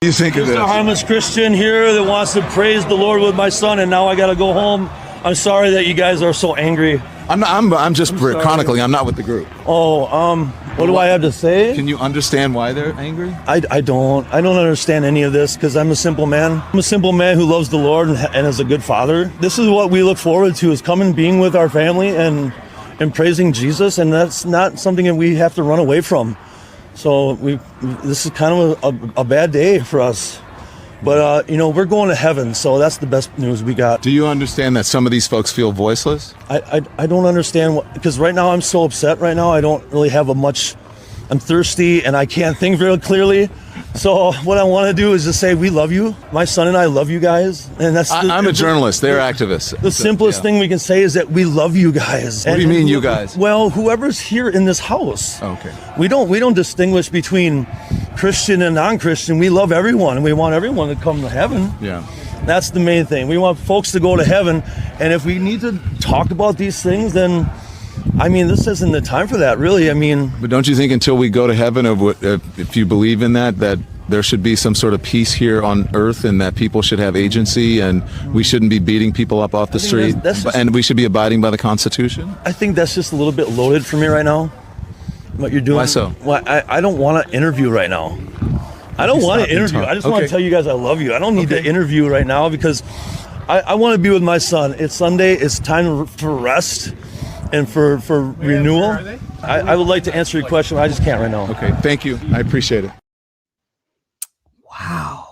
do you think of Just this? a harmless Christian here that wants to praise the Lord with my son, and now I got to go home. I'm sorry that you guys are so angry. I'm just chronicling. I'm not with the group. What do I have to say? Can you understand why they're angry? I don't understand any of this because I'm a simple man. I'm a simple man who loves the Lord and is a good father. This is what we look forward to, is coming, being with our family and praising Jesus, and that's not something that we have to run away from. So this is kind of a bad day for us. But, we're going to heaven, so that's the best news we got. Do you understand that some of these folks feel voiceless? I don't understand, because right now I'm so upset right now. I don't really have I'm thirsty, and I can't think very clearly. So what I want to do is just say, we love you. My son and I love you guys. And that's I'm a journalist. They're activists. The simplest thing we can say is that we love you guys. What do you mean, you guys? Well, whoever's here in this house. Okay. We don't distinguish between Christian and non-Christian. We love everyone, and we want everyone to come to heaven. Yeah. That's the main thing. We want folks to go to heaven, and if we need to talk about these things, then this isn't the time for that, really. But don't you think until we go to heaven, if you believe in that there should be some sort of peace here on earth, and that people should have agency, and we shouldn't be beating people up off the street, and we should be abiding by the Constitution? I think that's just a little bit loaded for me right now, what you're doing. Why so? Well, I don't want to interview right now. I don't want to interview. I just want to tell you guys I love you. I don't need to interview right now because I want to be with my son. It's Sunday. It's time for rest and for renewal. I would like to answer your question. I just can't right now. Okay. Thank you. I appreciate it. Wow.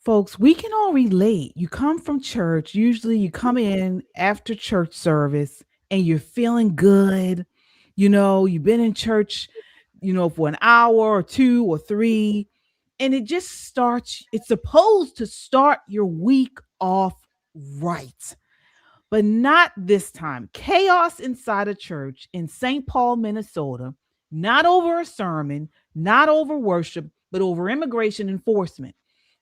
Folks, we can all relate. You come from church. Usually you come in after church service and you're feeling good. You've been in church, for an hour or 2 or 3, and it's supposed to start your week off right. But not this time. Chaos inside a church in St. Paul, Minnesota, not over a sermon, not over worship, but over immigration enforcement.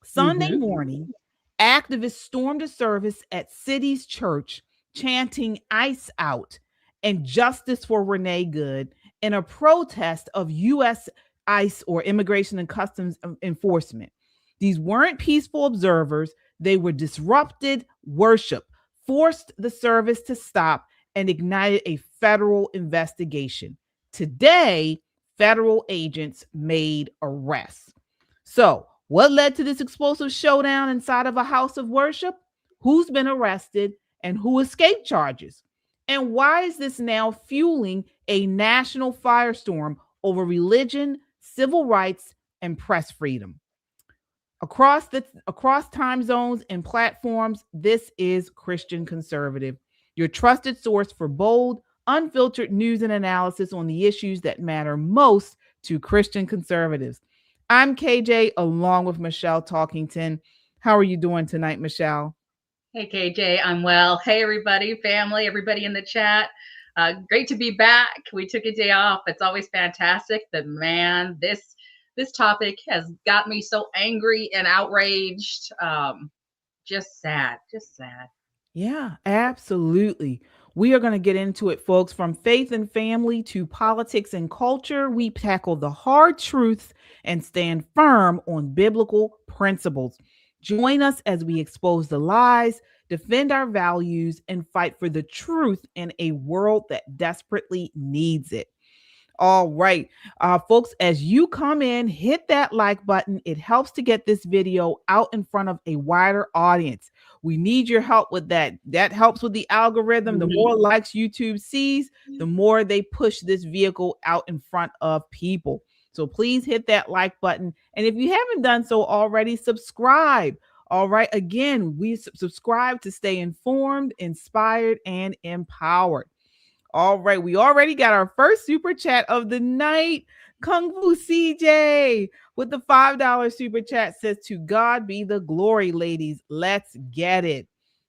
Sunday morning, activists stormed a service at City's Church, chanting "ICE out" and "Justice for Renee Good" in a protest of U.S. ICE, or Immigration and Customs Enforcement. These weren't peaceful observers. They were disrupted worship, forced the service to stop, and ignited a federal investigation. Today, federal agents made arrests. So, what led to this explosive showdown inside of a house of worship? Who's been arrested and who escaped charges? And why is this now fueling a national firestorm over religion, civil rights, and press freedom? Across time zones and platforms, this is Christian Conservative, your trusted source for bold, unfiltered news and analysis on the issues that matter most to Christian conservatives. I'm KJ, along with Michelle Talkington. How are you doing tonight, Michelle? Hey, KJ, I'm well. Hey, everybody, family, everybody in the chat. Great to be back. We took a day off. It's always fantastic. But man, this topic has got me so angry and outraged. Just sad. Yeah, absolutely. We are going to get into it, folks. From faith and family to politics and culture, we tackle the hard truths and stand firm on biblical principles. Join us as we expose the lies, defend our values, and fight for the truth in a world that desperately needs it. All right, folks, as you come in, hit that like button. It helps to get this video out in front of a wider audience. We need your help with that. That helps with the algorithm. The more likes YouTube sees, the more they push this vehicle out in front of people. So please hit that like button. And if you haven't done so already, subscribe. All right. Again, we subscribe to stay informed, inspired, and empowered. All right. We already got our first super chat of the night. Kung Fu CJ with the $5 super chat says, "To God be the glory, ladies. Let's get it."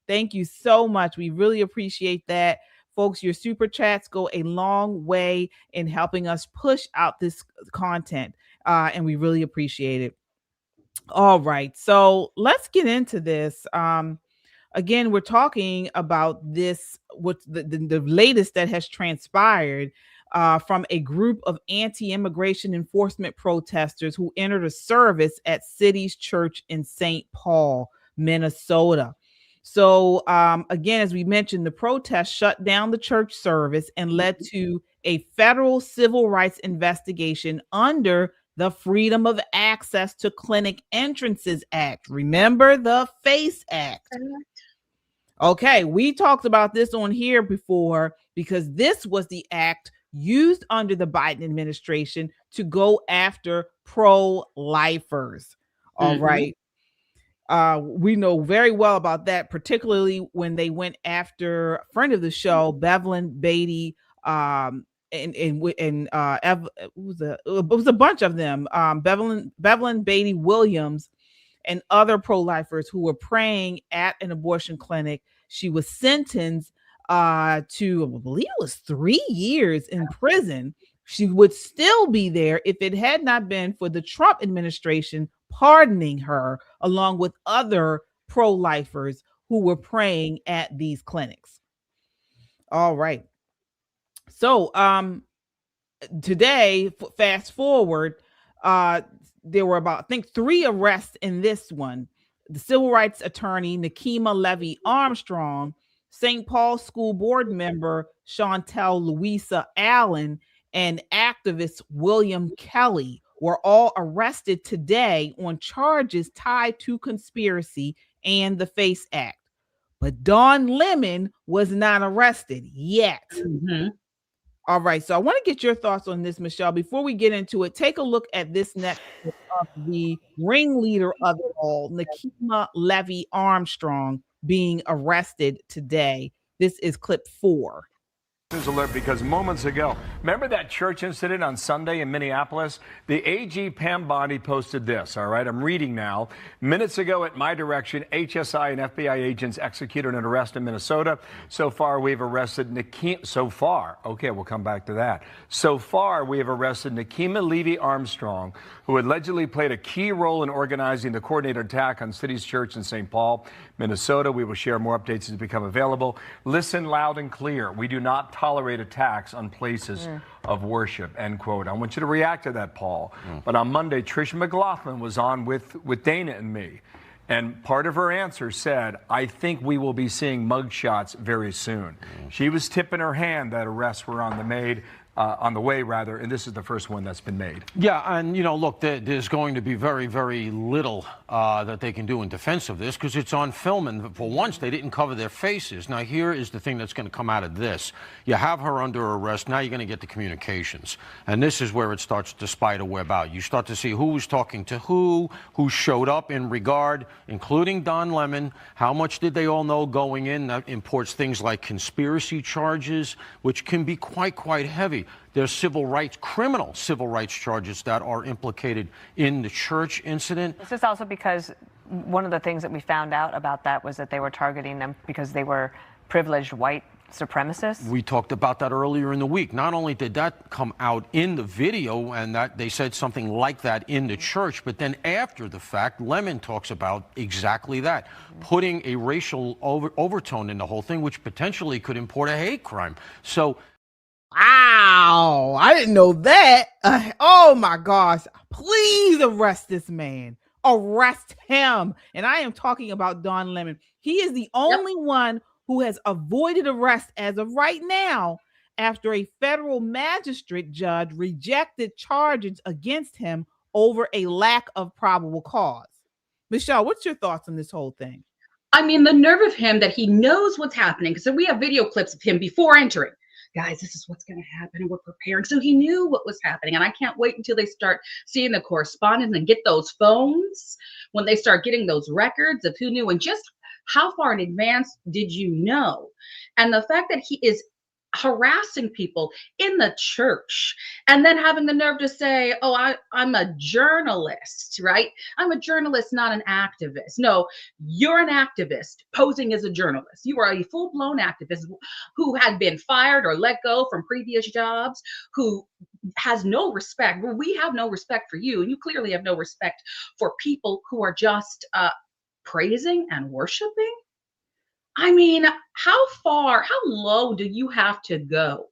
Thank you so much. We really appreciate that. Folks, your super chats go a long way in helping us push out this content, and we really appreciate it. All right, so let's get into this. Again, we're talking about this, what the latest that has transpired from a group of anti-immigration enforcement protesters who entered a service at City's Church in St. Paul, Minnesota. So again, as we mentioned, the protest shut down the church service and led to a federal civil rights investigation under the Freedom of Access to Clinic Entrances Act. Remember the FACE Act. Okay, we talked about this on here before because this was the act used under the Biden administration to go after pro-lifers. All right. We know very well about that, particularly when they went after a friend of the show, Bevelyn Beatty, it was a bunch of them, Bevelyn Beatty Williams and other pro-lifers who were praying at an abortion clinic. She was sentenced to, I believe it was 3 years in prison. She would still be there if it had not been for the Trump administration pardoning her, along with other pro-lifers who were praying at these clinics. All right. So today, fast forward, there were about, I think, 3 arrests in this one. The civil rights attorney, Nekima Levy Armstrong, St. Paul School Board member, Chauntyll Louisa Allen, and activist William Kelly were all arrested today on charges tied to conspiracy and the FACE Act. But Don Lemon was not arrested yet. All right, so I want to get your thoughts on this, Michelle. Before we get into it, take a look at this next clip of the ringleader of it all, Nekima Levy Armstrong, being arrested today. This is clip 4. News alert, because moments ago, remember that church incident on Sunday in Minneapolis? The AG Pam Bondi posted this, all right? I'm reading now. Minutes ago, at my direction, HSI and FBI agents executed an arrest in Minnesota. So far, we've arrested Nekima. So far, okay, we'll come back to that. So far, we have arrested Nekima Levy Armstrong, who allegedly played a key role in organizing the coordinated attack on City's Church in St. Paul, Minnesota. We will share more updates as they become available. Listen loud and clear. We do not tolerate attacks on places of worship, end quote. I want you to react to that, Paul. But on Monday, Tricia McLaughlin was on with Dana and me. And part of her answer said, I think we will be seeing mugshots very soon. She was tipping her hand that arrests were on the way, and this is the first one that's been made. Yeah, and, look, there's going to be very, very little that they can do in defense of this because it's on film, and for once, they didn't cover their faces. Now, here is the thing that's going to come out of this. You have her under arrest. Now you're going to get the communications, and this is where it starts to spider web out. You start to see who was talking to who showed up in regard, including Don Lemon. How much did they all know going in? That imports things like conspiracy charges, which can be quite heavy. There's criminal civil rights charges that are implicated in the church incident. This is also because one of the things that we found out about that was that they were targeting them because they were privileged white supremacists. We talked about that earlier in the week. Not only did that come out in the video and that they said something like that in the church, but then after the fact, Lemon talks about exactly that, putting a racial overtone in the whole thing, which potentially could import a hate crime. So, wow, I didn't know that. Oh my gosh, please arrest this man. Arrest him. And I am talking about Don Lemon. He is the only one who has avoided arrest as of right now after a federal magistrate judge rejected charges against him over a lack of probable cause. Michelle, what's your thoughts on this whole thing? I mean, the nerve of him that he knows what's happening. So we have video clips of him before entering. Guys, this is what's going to happen, and we're preparing. So he knew what was happening, and I can't wait until they start seeing the correspondence and get those phones, when they start getting those records of who knew and just how far in advance did you know. And the fact that he is harassing people in the church and then having the nerve to say, oh, I'm a journalist, right? I'm a journalist, not an activist. No, you're an activist posing as a journalist. You are a full-blown activist who had been fired or let go from previous jobs, who has no respect. Well, we have no respect for you, and you clearly have no respect for people who are just praising and worshiping. I mean, how low do you have to go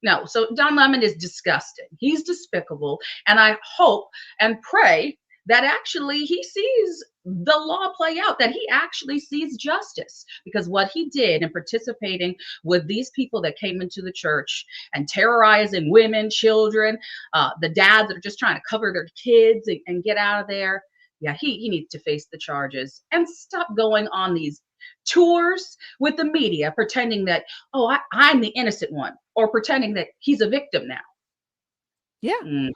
No. So Don Lemon is disgusting. He's despicable. And I hope and pray that actually he sees the law play out, that he actually sees justice, because what he did in participating with these people that came into the church and terrorizing women, children, the dads that are just trying to cover their kids and get out of there. Yeah, he needs to face the charges and stop going on these tours with the media pretending that, oh, I'm the innocent one, or pretending that he's a victim now. Yeah.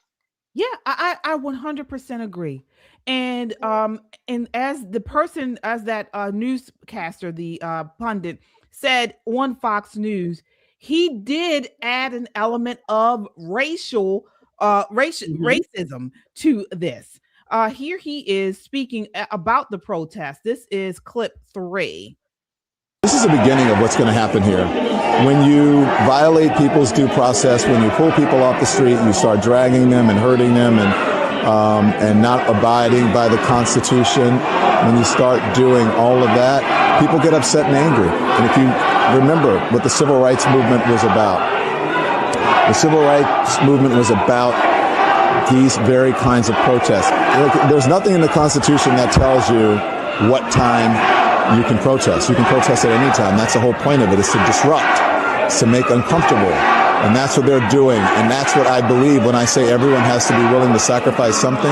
Yeah, I 100% agree. And as that newscaster, the pundit said on Fox News, he did add an element of racism to this. Here he is speaking about the protest. This is clip 3. This is the beginning of what's going to happen here. When you violate people's due process, when you pull people off the street, you start dragging them and hurting them and not abiding by the Constitution, when you start doing all of that, people get upset and angry. And if you remember what the Civil Rights Movement was about, the Civil Rights Movement was about these very kinds of protests. There's nothing in the Constitution that tells you what time you can protest. You can protest at any time. That's the whole point of it, is to disrupt, to make uncomfortable. And that's what they're doing. And that's what I believe when I say everyone has to be willing to sacrifice something.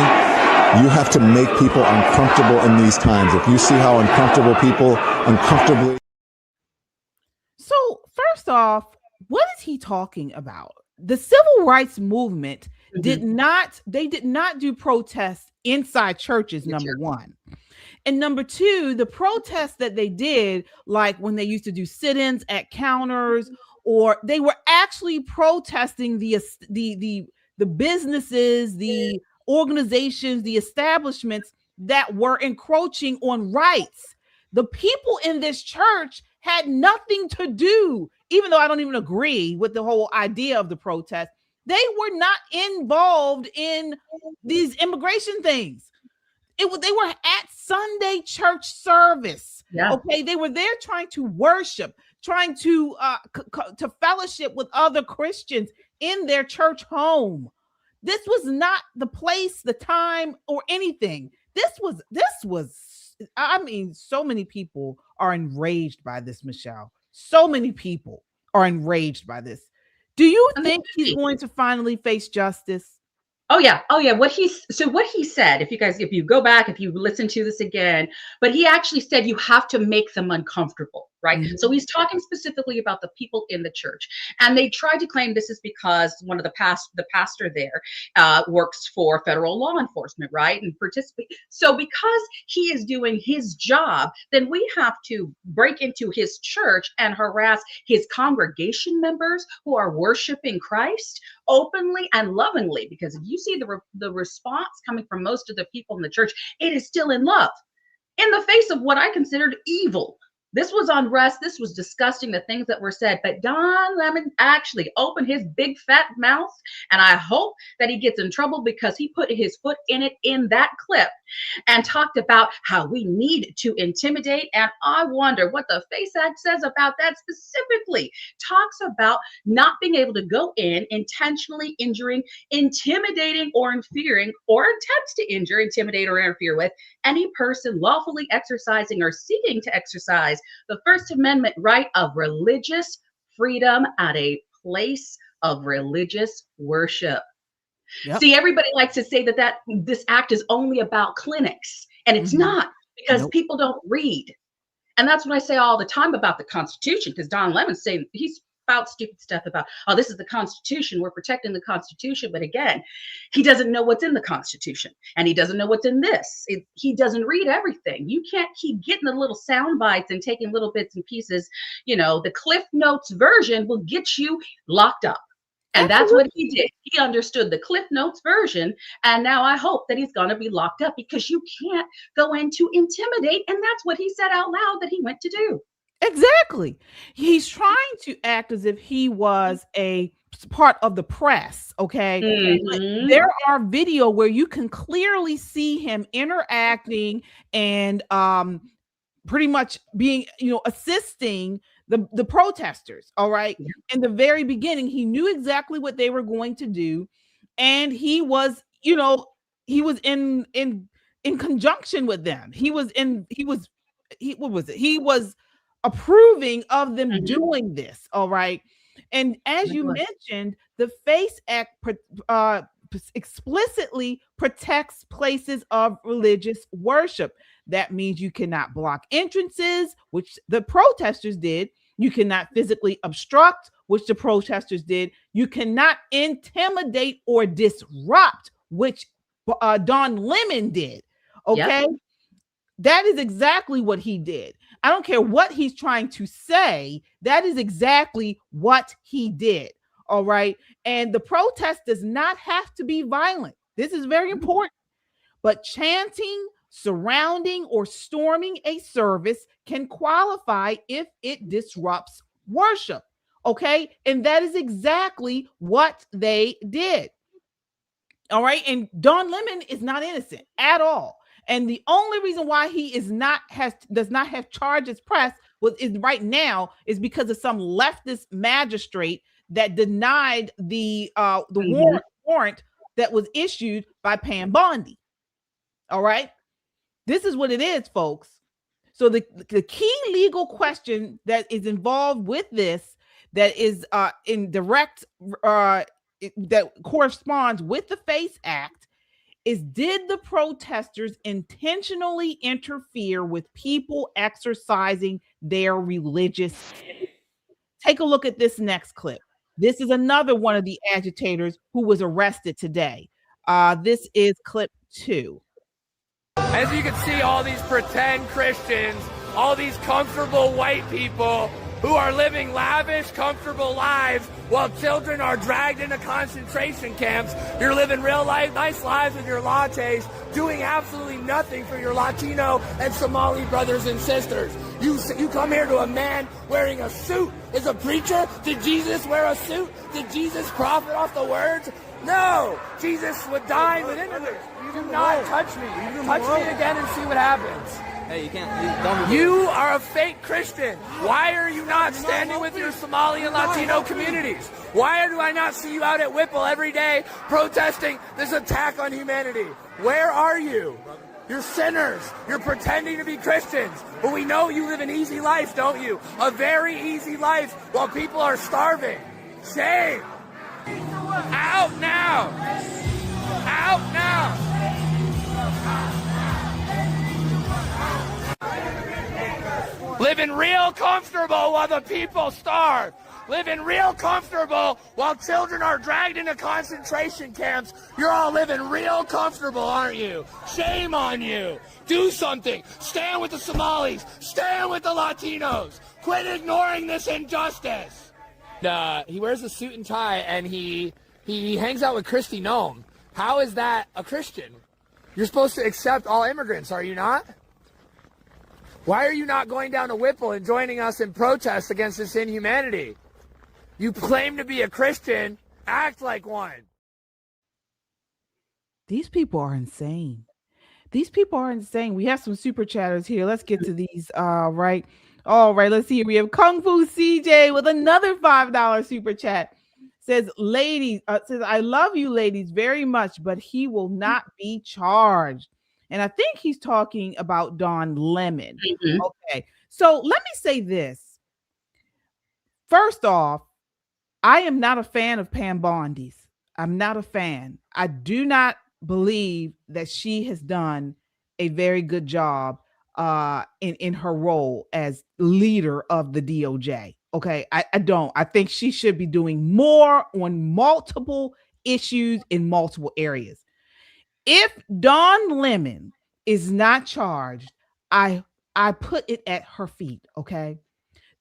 You have to make people uncomfortable in these times. If you see how uncomfortable people uncomfortably. So first off, what is he talking about? The civil rights movement did not do protests inside churches, number one. And number two, the protests that they did, like when they used to do sit-ins at counters, or they were actually protesting the businesses, the organizations, the establishments that were encroaching on rights. The people in this church had nothing to do, even though I don't even agree with the whole idea of the protest. They were not involved in these immigration things. They were at Sunday church service. Yeah. Okay, they were there trying to worship, trying to fellowship with other Christians in their church home. This was not the place, the time, or anything. This was. I mean, so many people are enraged by this, Michelle. So many people are enraged by this. Do you think he's going to finally face justice? Oh yeah. What he said, if you go back, if you listen to this again, but he actually said you have to make them uncomfortable, right? Mm-hmm. So he's talking specifically about the people in the church, and they tried to claim this is because one of the pastor there works for federal law enforcement, right? And participate. So because he is doing his job, then we have to break into his church and harass his congregation members who are worshiping Christ openly and lovingly, because if you see the response coming from most of the people in the church, it is still in love in the face of what I considered evil. This was unrest. This was disgusting, the things that were said. But Don Lemon actually opened his big fat mouth, and I hope that he gets in trouble because he put his foot in it in that clip and talked about how we need to intimidate. And I wonder what the FACE Act says about that specifically. Talks about not being able to go in intentionally injuring, intimidating, or interfering, or attempts to injure, intimidate, or interfere with any person lawfully exercising or seeking to exercise the First Amendment right of religious freedom at a place of religious worship. Yep. See, everybody likes to say that this act is only about clinics, and it's not, because people don't read. And that's what I say all the time about the Constitution, because Don Lemon's saying he's about stupid stuff about, oh, this is the Constitution, we're protecting the Constitution. But again, he doesn't know what's in the Constitution, and he doesn't know what's in this. He doesn't read everything. You can't keep getting the little sound bites and taking little bits and pieces. You know, the Cliff Notes version will get you locked up. And that's what he did. He understood the Cliff Notes version. And now I hope that he's going to be locked up, because you can't go in to intimidate. And that's what he said out loud that he went to do. Exactly. He's trying to act as if he was a part of the press. Okay. Mm-hmm. There are video where you can clearly see him interacting and pretty much being, assisting the protesters. All right. In the very beginning, he knew exactly what they were going to do. And he was, he was in conjunction with them. He was approving of them doing this. All right. And as you mentioned, the FACE Act explicitly protects places of religious worship. That means you cannot block entrances, which the protesters did. You cannot physically obstruct, which the protesters did. You cannot intimidate or disrupt, which Don Lemon did. Okay. Yep. That is exactly what he did. I don't care what he's trying to say. That is exactly what he did. All right. And the protest does not have to be violent. This is very important. But chanting, surrounding, or storming a service can qualify if it disrupts worship. Okay. And that is exactly what they did. All right. And Don Lemon is not innocent at all. And the only reason why he does not have charges pressed right now is because of some leftist magistrate that denied the warrant that was issued by Pam Bondi. All right. This is what it is, folks. So the key legal question that is involved with this, that is in direct that corresponds with the FACE Act, is, did the protesters intentionally interfere with people exercising their religious faith? Take a look at this next clip. This is another one of the agitators who was arrested today. This is clip 2. As you can see, all these pretend Christians, all these comfortable white people who are living lavish, comfortable lives while children are dragged into concentration camps. You're living real life, nice lives with your lattes, doing absolutely nothing for your Latino and Somali brothers and sisters. You come here to a man wearing a suit. Is a preacher? Did Jesus wear a suit? Did Jesus profit off the words? No! Jesus would die within it. Do not touch me. Touch me again and see what happens. Hey, you can't. You are a fake Christian. Why are you not standing with your Somali and Latino communities? Why do I not see you out at Whipple every day protesting this attack on humanity? Where are you? You're sinners. You're pretending to be Christians. But we know you live an easy life, don't you? A very easy life while people are starving. Shame. Out now. Out now. Living real comfortable while the people starve. Living real comfortable while children are dragged into concentration camps. You're all living real comfortable, aren't you? Shame on you. Do something. Stand with the Somalis. Stand with the Latinos. Quit ignoring this injustice. He wears a suit and tie and he hangs out with Kristi Noem. How is that a Christian? You're supposed to accept all immigrants, are you not? Why are you not going down to Whipple and joining us in protest against this inhumanity? You claim to be a Christian, act like one. These people are insane. These people are insane. We have some super chatters here. Let's get to these. Right. All right. Let's see. We have Kung Fu CJ with another $5 super chat. Says, ladies, I love you ladies very much, but he will not be charged. And I think he's talking about Don Lemon. Mm-hmm. Okay. So let me say this. First off, I am not a fan of Pam Bondi's. I'm not a fan. I do not believe that she has done a very good job in her role as leader of the DOJ. Okay. I don't. I think she should be doing more on multiple issues in multiple areas. If Don Lemon is not charged, I put it at her feet, okay?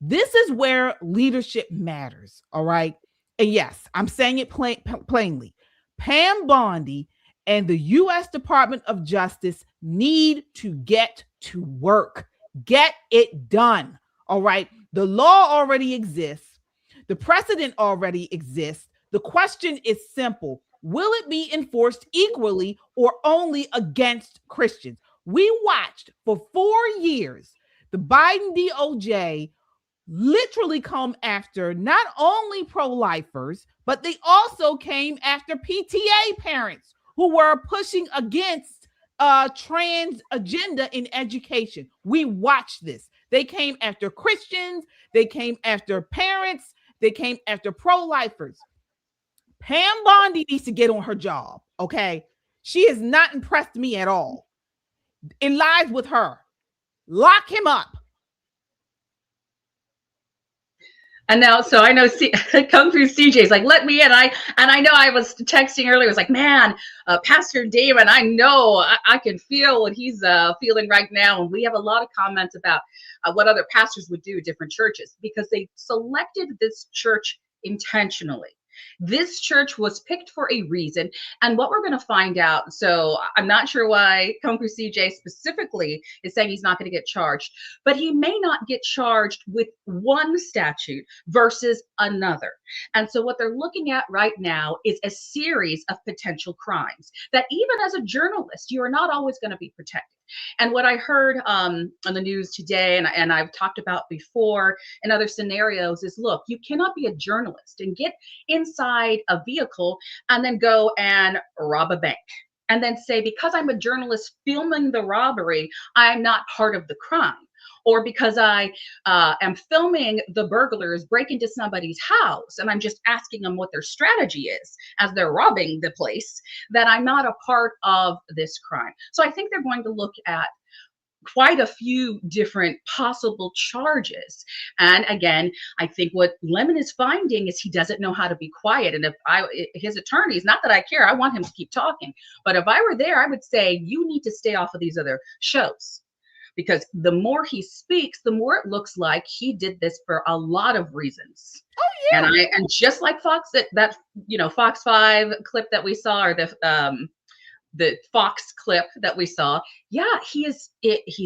This is where leadership matters, all right? And yes, I'm saying it plainly. Pam Bondi and the U.S. Department of Justice need to get to work. Get it done, all right? The law already exists. The precedent already exists. The question is simple. Will it be enforced equally or only against Christians? We watched for 4 years the Biden DOJ literally come after not only pro-lifers, but they also came after PTA parents who were pushing against trans agenda in education. We watched this. They came after Christians. They came after parents. They came after pro-lifers. Pam Bondi needs to get on her job, okay? She has not impressed me at all. It lies with her. Lock him up. And now, so I know come through CJ's like, let me in. I know I was texting earlier. It was like, man, Pastor Damon, I know I can feel what he's feeling right now. And we have a lot of comments about what other pastors would do at different churches because they selected this church intentionally. This church was picked for a reason. And what we're going to find out, so I'm not sure why Come Through CJ specifically is saying he's not going to get charged, but he may not get charged with one statute versus another. And so what they're looking at right now is a series of potential crimes that even as a journalist, you are not always going to be protected. And what I heard on the news today, and I've talked about before in other scenarios, is look, you cannot be a journalist and get inside a vehicle and then go and rob a bank and then say, because I'm a journalist filming the robbery, I'm not part of the crime. Or because I am filming the burglars break into somebody's house and I'm just asking them what their strategy is as they're robbing the place, that I'm not a part of this crime. So I think they're going to look at quite a few different possible charges. And again, I think what Lemon is finding is he doesn't know how to be quiet. And if his attorneys, not that I care, I want him to keep talking, but if I were there, I would say, you need to stay off of these other shows. Because the more he speaks, the more it looks like he did this for a lot of reasons. Oh yeah. And just like Fox, that Fox 5 clip that we saw, or the Fox clip that we saw, yeah, he's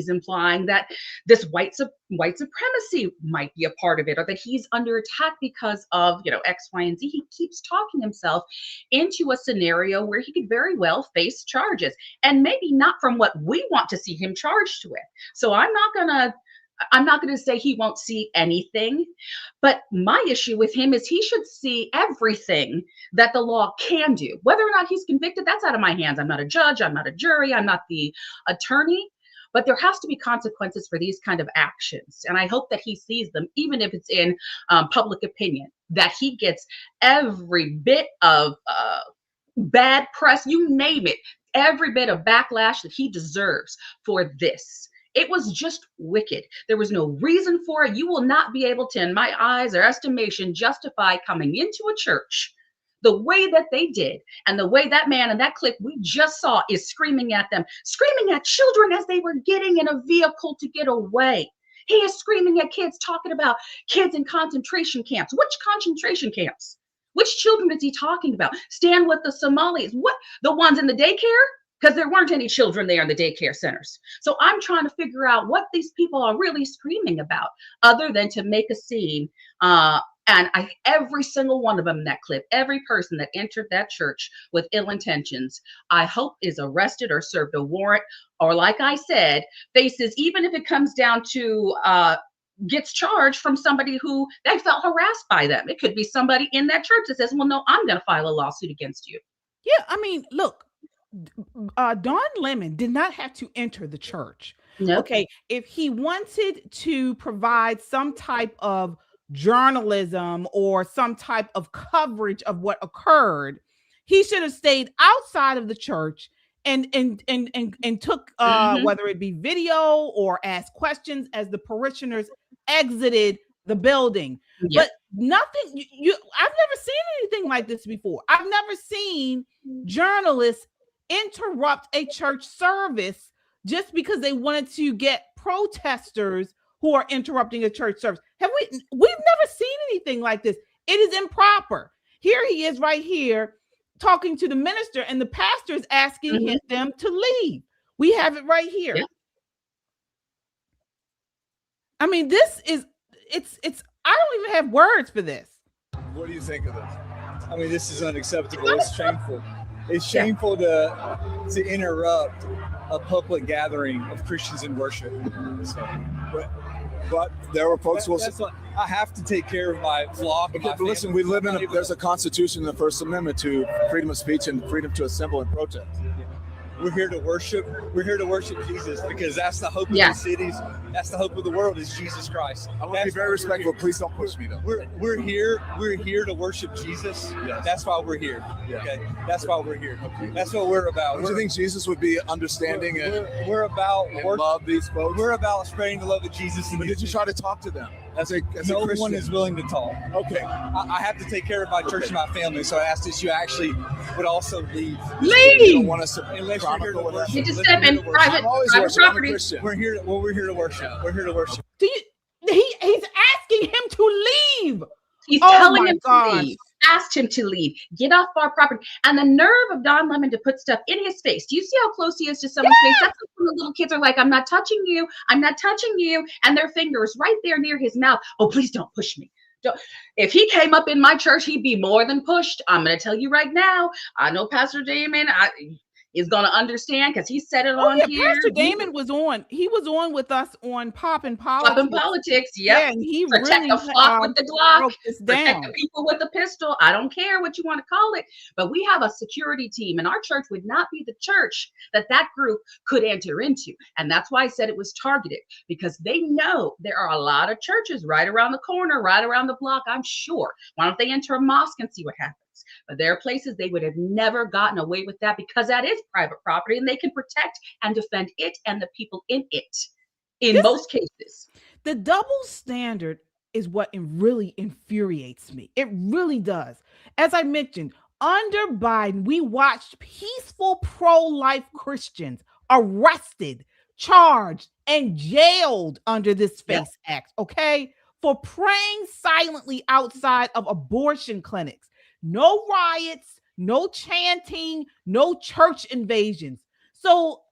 implying that this white supremacy might be a part of it, or that he's under attack because of X, Y, and Z. He keeps talking himself into a scenario where he could very well face charges, and maybe not from what we want to see him charged with. So I'm not gonna say he won't see anything, but my issue with him is he should see everything that the law can do. Whether or not he's convicted, that's out of my hands. I'm not a judge, I'm not a jury, I'm not the attorney, but there has to be consequences for these kind of actions. And I hope that he sees them, even if it's in public opinion, that he gets every bit of bad press, you name it, every bit of backlash that he deserves for this. It was just wicked. There was no reason for it. You will not be able to, in my eyes or estimation, justify coming into a church the way that they did, and the way that man in that clip we just saw is screaming at them, screaming at children as they were getting in a vehicle to get away. He is screaming at kids, talking about kids in concentration camps. Which concentration camps? Which children is he talking about? Stand with the Somalis. What? The ones in the daycare? Because there weren't any children there in the daycare centers. So I'm trying to figure out what these people are really screaming about, other than to make a scene. And every single one of them in that clip, every person that entered that church with ill intentions, I hope is arrested or served a warrant, or like I said, faces, even if it comes down to gets charged from somebody who they felt harassed by them. It could be somebody in that church that says, well, no, I'm going to file a lawsuit against you. Yeah, I mean, look, Don Lemon did not have to enter the church. Nope. Okay, if he wanted to provide some type of journalism or some type of coverage of what occurred, he should have stayed outside of the church and took whether it be video or asked questions as the parishioners exited the building. Yep. But nothing, I've never seen anything like this before. I've never seen journalists interrupt a church service just because they wanted to get protesters who are interrupting a church service. We've never seen anything like this. It is improper. Here he is right here talking to the minister, and the pastor is asking them to leave. We have it right here. Yeah. I mean, it's I don't even have words for this. What do you think of this? I mean, this is unacceptable. It's shameful. It's shameful to interrupt a public gathering of Christians in worship. So, But there were folks who will say, I have to take care of my flock. Okay, but listen, we live in there's a constitution in the First Amendment to freedom of speech and freedom to assemble and protest. We're here to worship. We're here to worship Jesus because that's the hope of the cities. That's the hope of the world is Jesus Christ. I want to be very respectful. Please don't push me though. We're here to worship Jesus. Yes. That's why we're here. Yeah. Okay. That's why we're here. Okay. That's what we're about. Do you think Jesus would be understanding we're about and love these folks? We're about spreading the love of Jesus. But did you try to talk to them? As a no Christian? One is willing to talk. Okay. I have to take care of my church and my family, so I asked that you actually would also leave. You don't want us to unless you're here to worship. You just step in private property. We're here to worship. We're here to worship. He's asking him to leave. He's telling him to leave. Asked him to leave. Get off our property. And the nerve of Don Lemon to put stuff in his face. Do you see how close he is to someone's face? That's when the little kids are like, I'm not touching you. I'm not touching you. And their fingers right there near his mouth. Oh, please don't push me. If he came up in my church, he'd be more than pushed. I'm going to tell you right now. I know Pastor Damon is going to understand because he said it on here. Pastor Damon was on. He was on with us on Poppin' Politics. Poppin' Politics, yeah. And he protect really the flock with the Glock, protect the people with the pistol. I don't care what you want to call it, but we have a security team, and our church would not be the church that group could enter into. And that's why I said it was targeted, because they know there are a lot of churches right around the corner, right around the block, I'm sure. Why don't they enter a mosque and see what happens? But there are places they would have never gotten away with that because that is private property and they can protect and defend it and the people in it in most cases. The double standard is what really infuriates me. It really does. As I mentioned, under Biden, we watched peaceful pro-life Christians arrested, charged, and jailed under this FACE Act, okay? For praying silently outside of abortion clinics. No riots, no chanting, no church invasions. So,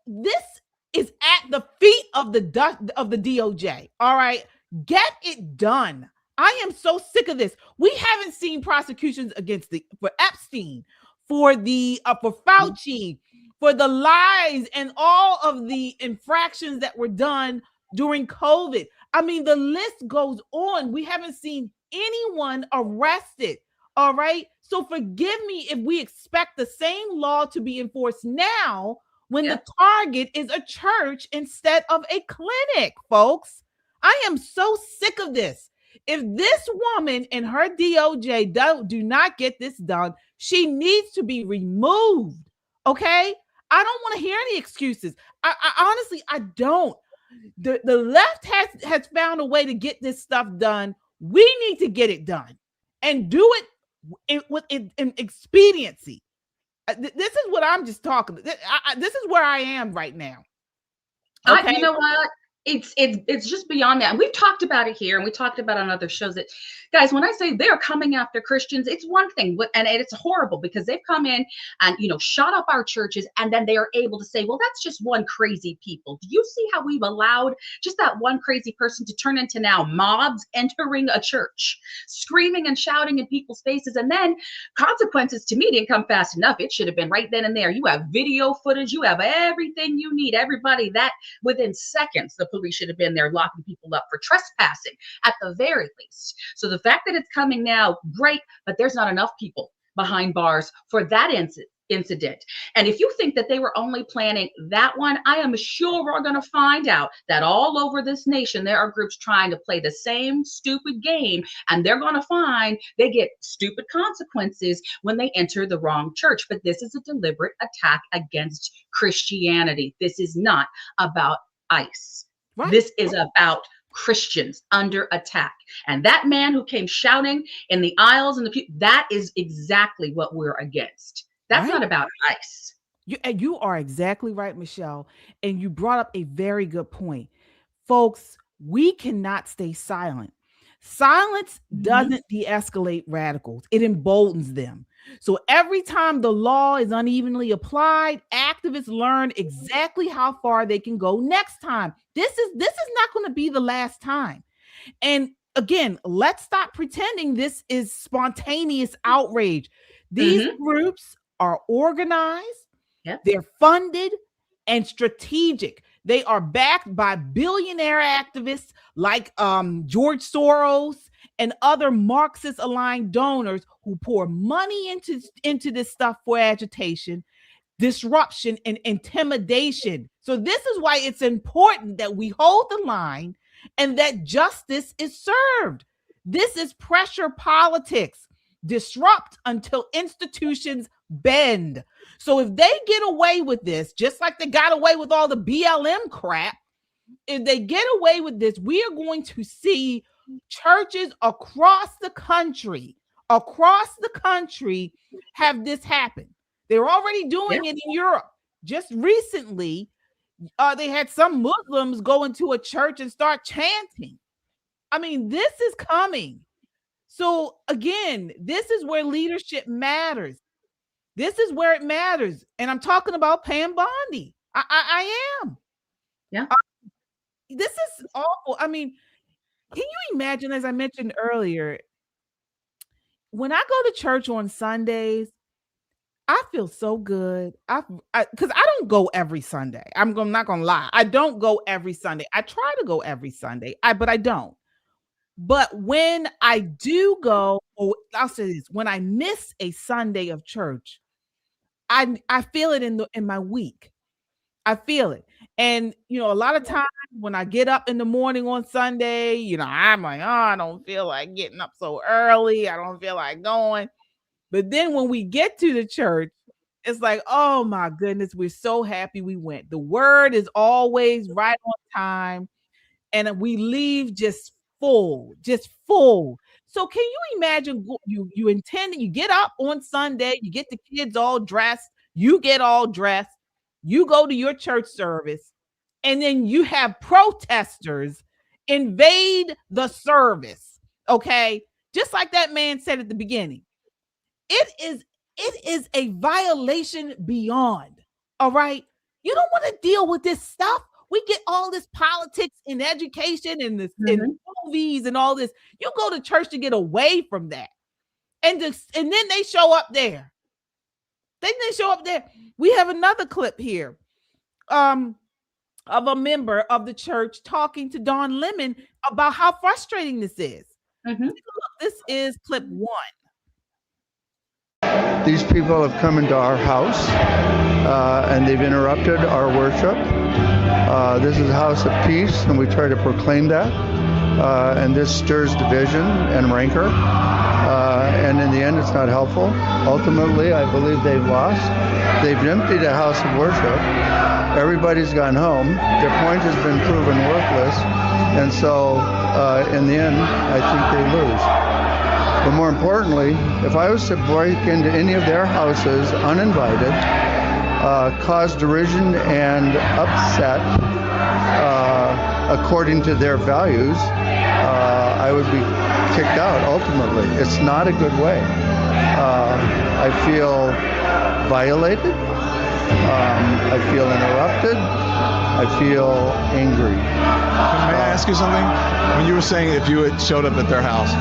this is at the feet of the DOJ. All right, get it done. I am so sick of this. We haven't seen prosecutions for Epstein, for Fauci, for the lies and all of the infractions that were done during COVID. I mean, the list goes on. We haven't seen anyone arrested. All right. So forgive me if we expect the same law to be enforced now when the target is a church instead of a clinic, folks. I am so sick of this. If this woman and her DOJ do not get this done, she needs to be removed. Okay. I don't want to hear any excuses. I honestly, I don't. The left has found a way to get this stuff done. We need to get it done and do it with expediency. This is what I'm just talking about. This is where I am right now. Okay? You know what? It's just beyond that. And we've talked about it here and we talked about it on other shows that, guys, when I say they're coming after Christians, it's one thing, and it's horrible because they've come in and, shot up our churches, and then they are able to say, well, that's just one crazy people. Do you see how we've allowed just that one crazy person to turn into now mobs entering a church, screaming and shouting in people's faces? And then consequences to me didn't come fast enough. It should have been right then and there. You have video footage. You have everything you need. Everybody that within seconds, the police should have been there locking people up for trespassing at the very least. So the fact that it's coming now, great, but there's not enough people behind bars for that incident. And if you think that they were only planning that one, I am sure we're going to find out that all over this nation, there are groups trying to play the same stupid game, and they're going to find they get stupid consequences when they enter the wrong church. But this is a deliberate attack against Christianity. This is not about ICE. Right. This is about Christians under attack. And that man who came shouting in the aisles and that is exactly what we're against. That's not about ICE. You are exactly right, Michelle. And you brought up a very good point. Folks, we cannot stay silent. Silence doesn't de-escalate radicals. It emboldens them. So every time the law is unevenly applied, activists learn exactly how far they can go next time. This is not going to be the last time. And again, let's stop pretending this is spontaneous outrage. These groups are organized, they're funded, and strategic. They are backed by billionaire activists like George Soros and other Marxist-aligned donors who pour money into this stuff for agitation, disruption, and intimidation. So this is why it's important that we hold the line and that justice is served. This is pressure politics. Disrupt until institutions bend. So if they get away with this, just like they got away with all the BLM crap, if they get away with this, we are going to see churches across the country have this happen. They're already doing it in Europe. Just recently, they had some Muslims go into a church and start chanting. I mean, this is coming. So again, this is where leadership matters. This is where it matters. And I'm talking about Pam Bondi. I am. Yeah. This is awful. I mean, can you imagine, as I mentioned earlier, when I go to church on Sundays, I feel so good. Because I don't go every Sunday. I'm not gonna lie. I don't go every Sunday. I try to go every Sunday, but I don't. But when I do go, or I'll say this, when I miss a Sunday of church, I feel it in my week. I feel it. And a lot of times when I get up in the morning on Sunday, I'm like, oh, I don't feel like getting up so early. I don't feel like going. But then when we get to the church, it's like, oh my goodness, we're so happy we went. The word is always right on time. And we leave just full. So can you imagine, you intend, you get up on Sunday, you get the kids all dressed, you get all dressed, you go to your church service, and then you have protesters invade the service. Okay. Just like that man said at the beginning, it is a violation beyond. All right. You don't want to deal with this stuff. We get all this politics in education and this in movies and all this. You go to church to get away from that. And then they show up there. We have another clip here of a member of the church talking to Don Lemon about how frustrating this is. Look, this is clip 1. These people have come into our house and they've interrupted our worship. This is a house of peace, and we try to proclaim that. And this stirs division and rancor. And in the end, it's not helpful. Ultimately, I believe they've lost. They've emptied a house of worship. Everybody's gone home. Their point has been proven worthless. And so, in the end, I think they lose. But more importantly, if I was to break into any of their houses uninvited, cause derision and upset according to their values, I would be kicked out ultimately. It's not a good way. I feel violated. I feel interrupted. I feel angry. May I ask you something? When you were saying if you had showed up at their house,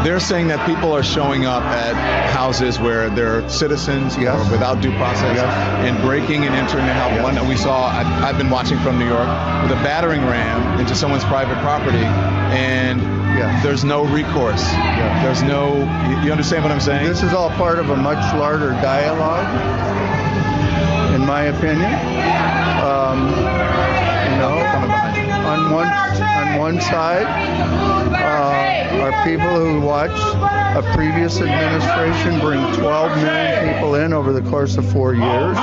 they're saying that people are showing up at houses where they're citizens or without due process and breaking and entering the house. One that we saw, I've been watching from New York, with a battering ram into someone's private property, and there's no recourse. There's no, you understand what I'm saying? This is all part of a much larger dialogue, in my opinion. On one side are people who watched a previous administration bring 12 million people in over the course of 4 years,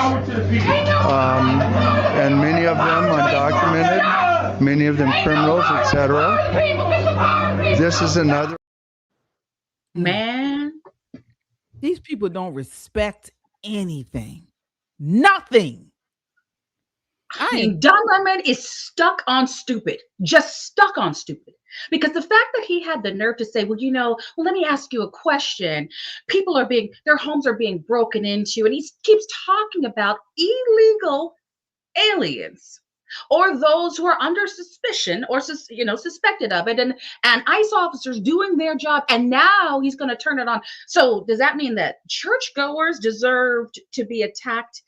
and many of them undocumented, many of them criminals, etc. This is another. Man, these people don't respect anything. Nothing. I mean, Don Lemon is stuck on stupid, just stuck on stupid. Because the fact that he had the nerve to say, well, let me ask you a question. People their homes are being broken into, and he keeps talking about illegal aliens or those who are under suspicion or, suspected of it, and ICE officers doing their job. And now he's going to turn it on. So does that mean that churchgoers deserved to be attacked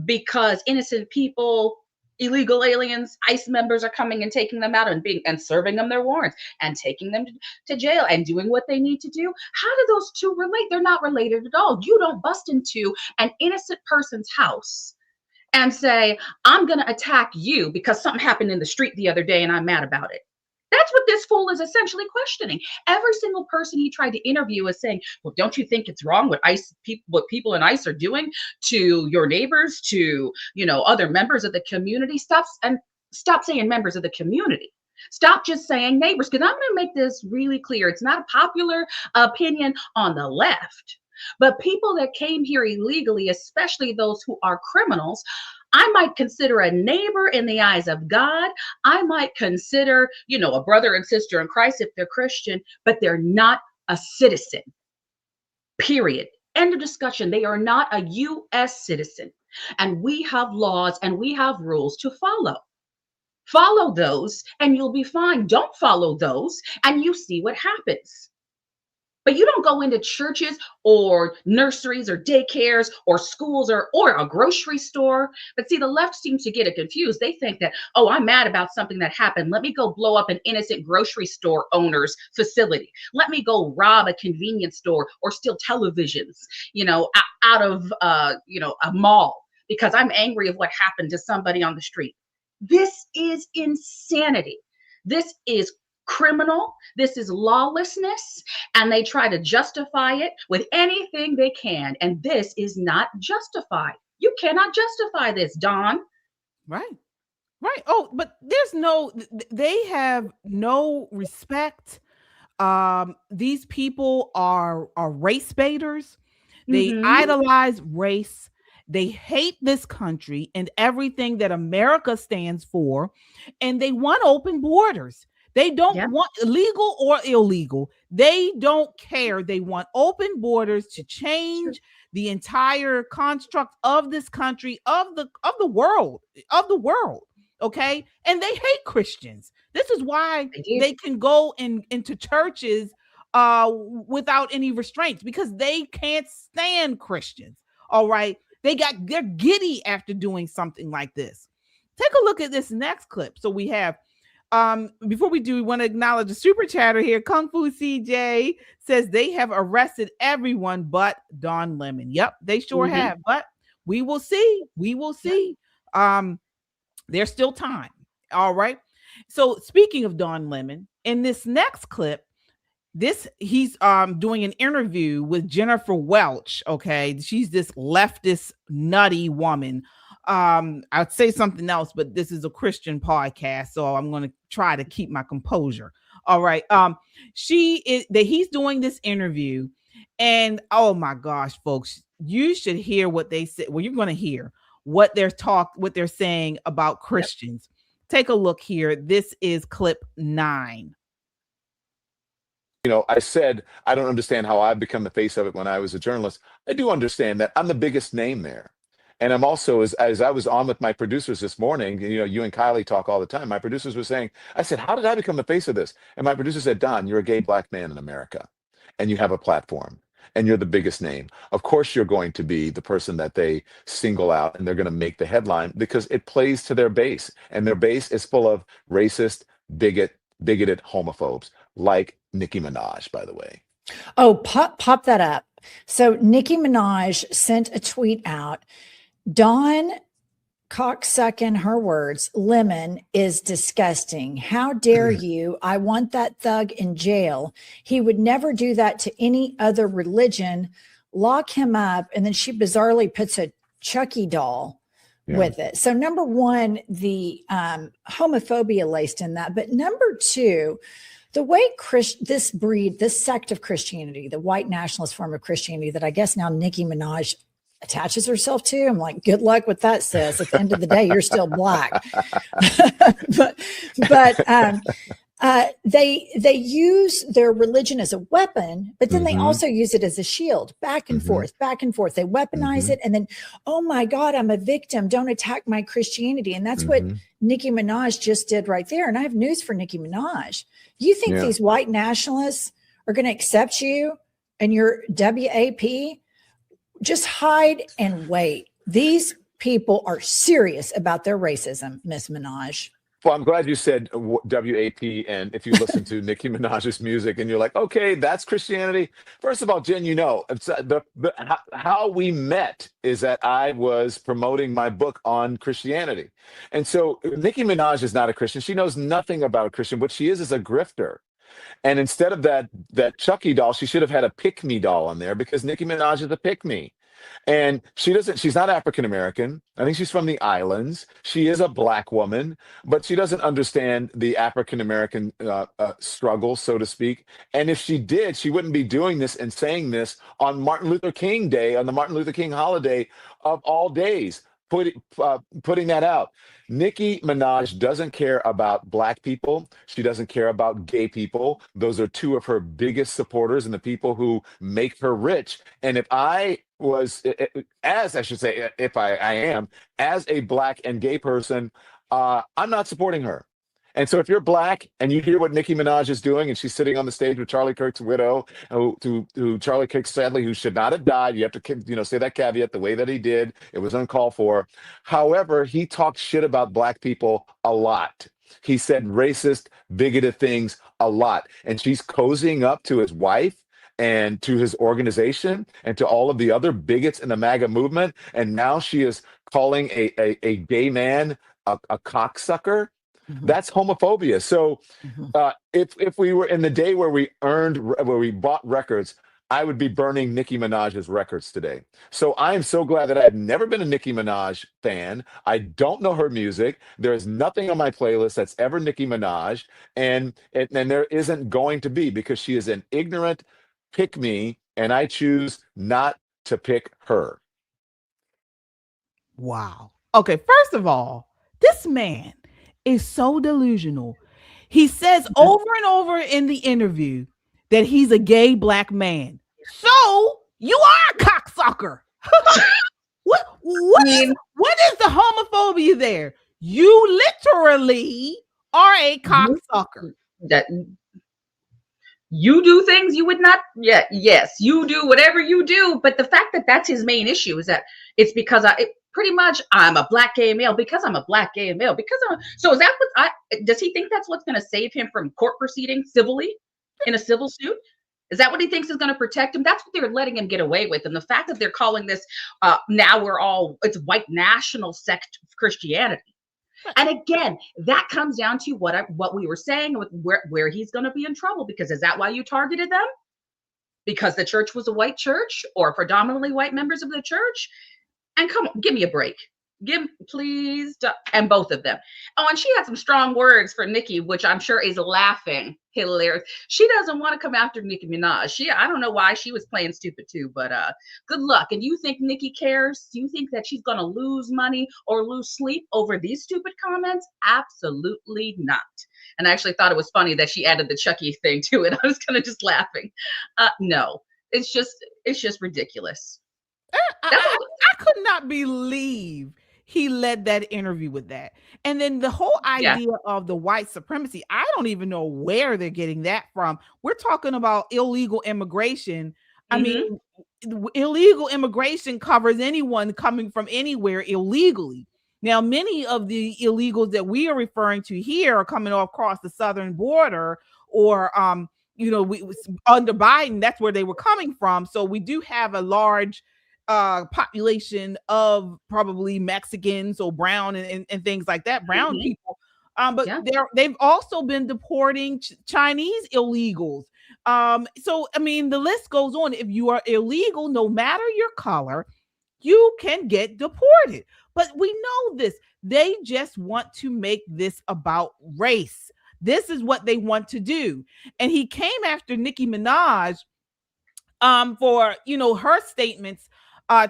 because innocent people illegal aliens, ICE members are coming and taking them out and serving them their warrants and taking them to jail and doing what they need to do. How do those two relate? They're not related at all. You don't bust into an innocent person's house and say, I'm going to attack you because something happened in the street the other day and I'm mad about it. That's what this fool is essentially questioning. Every single person he tried to interview is saying, well, don't you think it's wrong what people in ICE are doing to your neighbors, to, other members of the community? Stop saying members of the community. Stop just saying neighbors, because I'm going to make this really clear. It's not a popular opinion on the left, but people that came here illegally, especially those who are criminals, I might consider a neighbor in the eyes of God. I might consider, a brother and sister in Christ if they're Christian, but they're not a citizen. Period. End of discussion. They are not a U.S. citizen. And we have laws and we have rules to follow. Follow those and you'll be fine. Don't follow those and you see what happens. But you don't go into churches or nurseries or daycares or schools or a grocery store. But see, the left seems to get it confused. They think that, oh, I'm mad about something that happened. Let me go blow up an innocent grocery store owner's facility. Let me go rob a convenience store or steal televisions, out of, a mall because I'm angry of what happened to somebody on the street. This is insanity. This is criminal. This is lawlessness, and they try to justify it with anything they can. And this is not justified. You cannot justify this, Don. Right. Oh, but they have no respect. These people are race baiters. They idolize race. They hate this country and everything that America stands for, and they want open borders. They don't want legal or illegal. They don't care. They want open borders to change the entire construct of this country, of the world. Okay. And they hate Christians. This is why they can go into churches without any restraints, because they can't stand Christians. All right. They're giddy after doing something like this. Take a look at this next clip. So we have, before we do, we want to acknowledge a super chatter here. Kung Fu CJ says they have arrested everyone but Don Lemon. Yep, they sure have. But we will see. There's still time. All right. So speaking of Don Lemon, in this next clip, he's doing an interview with Jennifer Welch. Okay, she's this leftist nutty woman. I'd say something else, but this is a Christian podcast, so I'm going to try to keep my composure. All right. He's doing this interview, and oh my gosh, folks, you should hear what they said. Well, you're going to hear what they're saying about Christians. Take a look here. This is clip 9. I said, I don't understand how I've become the face of it when I was a journalist. I do understand that I'm the biggest name there. And I'm also, as I was on with my producers this morning, you and Kylie talk all the time. My producers were saying, I said, how did I become the face of this? And my producer said, Don, you're a gay black man in America and you have a platform and you're the biggest name. Of course, you're going to be the person that they single out and they're going to make the headline because it plays to their base, and their base is full of racist, bigoted homophobes like Nicki Minaj, by the way. Oh, pop that up. So Nicki Minaj sent a tweet out. Dawn cocksucking, her words, Lemon is disgusting. How dare you? I want that thug in jail. He would never do that to any other religion. Lock him up. And then she bizarrely puts a Chucky doll with it. So number one, the homophobia laced in that. But number two, the way this sect of Christianity, the white nationalist form of Christianity that I guess now Nicki Minaj attaches herself to, I'm like, good luck with that, sis. At the end of the day, you're still black. They use their religion as a weapon, but then they also use it as a shield, back and forth. They weaponize it, and then, oh my God, I'm a victim. Don't attack my Christianity. And that's what Nicki Minaj just did right there. And I have news for Nicki Minaj. You think these white nationalists are going to accept you and your WAP? Just hide and wait. These people are serious about their racism, Miss Minaj. Well, I'm glad you said WAP, and if you listen to Nicki Minaj's music and you're like, okay, that's Christianity. First of all, Jen, you know, how we met is that I was promoting my book on Christianity. And so Nicki Minaj is not a Christian. She knows nothing about a Christian. What she is a grifter. And instead of that Chucky doll, she should have had a pick me doll on there, because Nicki Minaj is a pick me. And she's not African American. I think she's from the islands. She is a black woman, but she doesn't understand the African American struggle, so to speak. And if she did, she wouldn't be doing this and saying this on Martin Luther King Day, on the Martin Luther King holiday of all days, putting that out. Nicki Minaj doesn't care about black people. She doesn't care about gay people. Those are two of her biggest supporters and the people who make her rich. And if I was, as I should say, if I am, as a black and gay person, I'm not supporting her. And so if you're black and you hear what Nicki Minaj is doing, and she's sitting on the stage with Charlie Kirk's widow, who Charlie Kirk, sadly, who should not have died. You have to, say that caveat the way that he did. It was uncalled for. However, he talked shit about black people a lot. He said racist, bigoted things a lot. And she's cozying up to his wife and to his organization and to all of the other bigots in the MAGA movement. And now she is calling a gay man a cocksucker. That's homophobia. So if we were in the day where we bought records, I would be burning Nicki Minaj's records today. So I am so glad that I have never been a Nicki Minaj fan. I don't know her music. There is nothing on my playlist that's ever Nicki Minaj. And there isn't going to be, because she is an ignorant pick me, and I choose not to pick her. Wow. Okay, first of all, this man is so delusional. He says over and over in the interview that he's a gay black man. So you are a cocksucker. What is the homophobia there? You literally are a cocksucker. That you do things you would not. Yeah, yes, you do whatever you do. But the fact that that's his main issue is that it's because pretty much I'm a black gay male because I'm a black gay male so is that does he think that's what's going to save him from court proceedings civilly in a civil suit? Is that what he thinks is going to protect him? That's what they're letting him get away with. And the fact that they're calling this now it's white national sect Christianity. And again, that comes down to what we were saying with where he's going to be in trouble, because is that why you targeted them? Because the church was a white church or predominantly white members of the church? And come on, give me a break. Please. And both of them. Oh, and she had some strong words for Nicki, which I'm sure is laughing. Hilarious. She doesn't want to come after Nicki Minaj. I don't know why she was playing stupid too, but good luck. And you think Nicki cares? Do you think that she's going to lose money or lose sleep over these stupid comments? Absolutely not. And I actually thought it was funny that she added the Chucky thing to it. I was kind of just laughing. No, it's just ridiculous. I could not believe he led that interview with that. And then the whole idea of the white supremacy, I don't even know where they're getting that from. We're talking about illegal immigration. I mean, illegal immigration covers anyone coming from anywhere illegally. Now, many of the illegals that we are referring to here are coming across the southern border, or under Biden, that's where they were coming from. So we do have a large population of probably Mexicans or brown and things like that, brown people. But they've also been deporting Chinese illegals. So, I mean, the list goes on. If you are illegal, no matter your color, you can get deported. But we know this. They just want to make this about race. This is what they want to do. And he came after Nicki Minaj for, her statements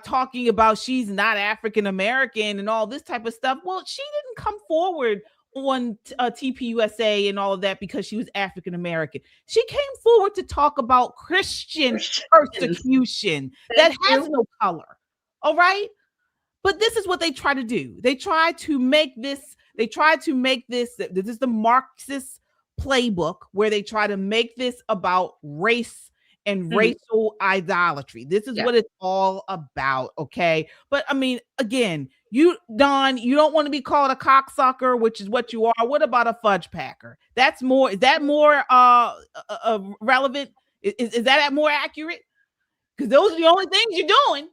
talking about she's not African American and all this type of stuff. Well, she didn't come forward on TPUSA and all of that because she was African American. She came forward to talk about Christian persecution that has no color. All right. But this is what they try to do. They try to make this, this is the Marxist playbook where they try to make this about race and racial idolatry. This is what it's all about. Okay. But I mean, again, Don, you don't want to be called a cocksucker, which is what you are. What about a fudge packer? Is that more relevant? Is that more accurate? Because those are the only things you're doing.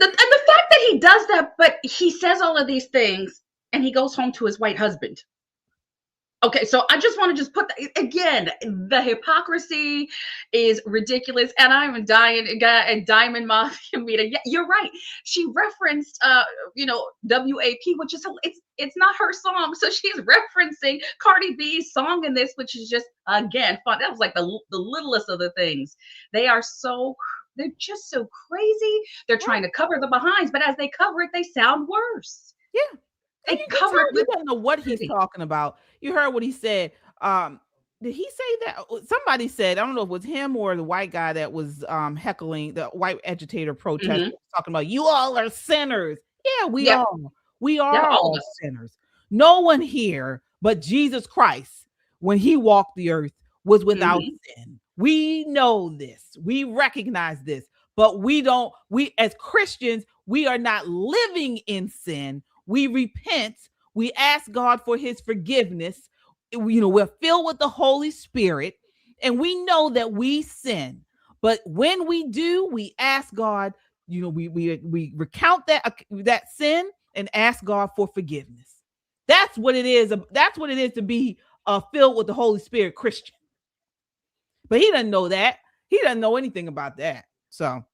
And the fact that he does that, but he says all of these things and he goes home to his white husband. Okay, so I just want to just put that, again, the hypocrisy is ridiculous, and I'm dying a Diamond Mafia meeting. Yeah, you're right. She referenced, WAP, which is it's not her song, so she's referencing Cardi B's song in this, which is just again fun. That was like the littlest of the things. They're just so crazy. They're trying to cover the behinds, but as they cover it, they sound worse. Yeah. And you don't know what he's talking about. You heard what he said. Did he say that? Somebody said, I don't know if it was him or the white guy that was heckling the white agitator protest, talking about you all are sinners. Yeah, we are. We are all sinners. No one here but Jesus Christ, when he walked the earth, was without sin. We know this. We recognize this. But we as Christians, we are not living in sin. We repent. We ask God for his forgiveness. We're filled with the Holy Spirit, and we know that we sin. But when we do, we ask God, we recount that sin and ask God for forgiveness. That's what it is. That's what it is to be filled with the Holy Spirit Christian. But he doesn't know that. He doesn't know anything about that. So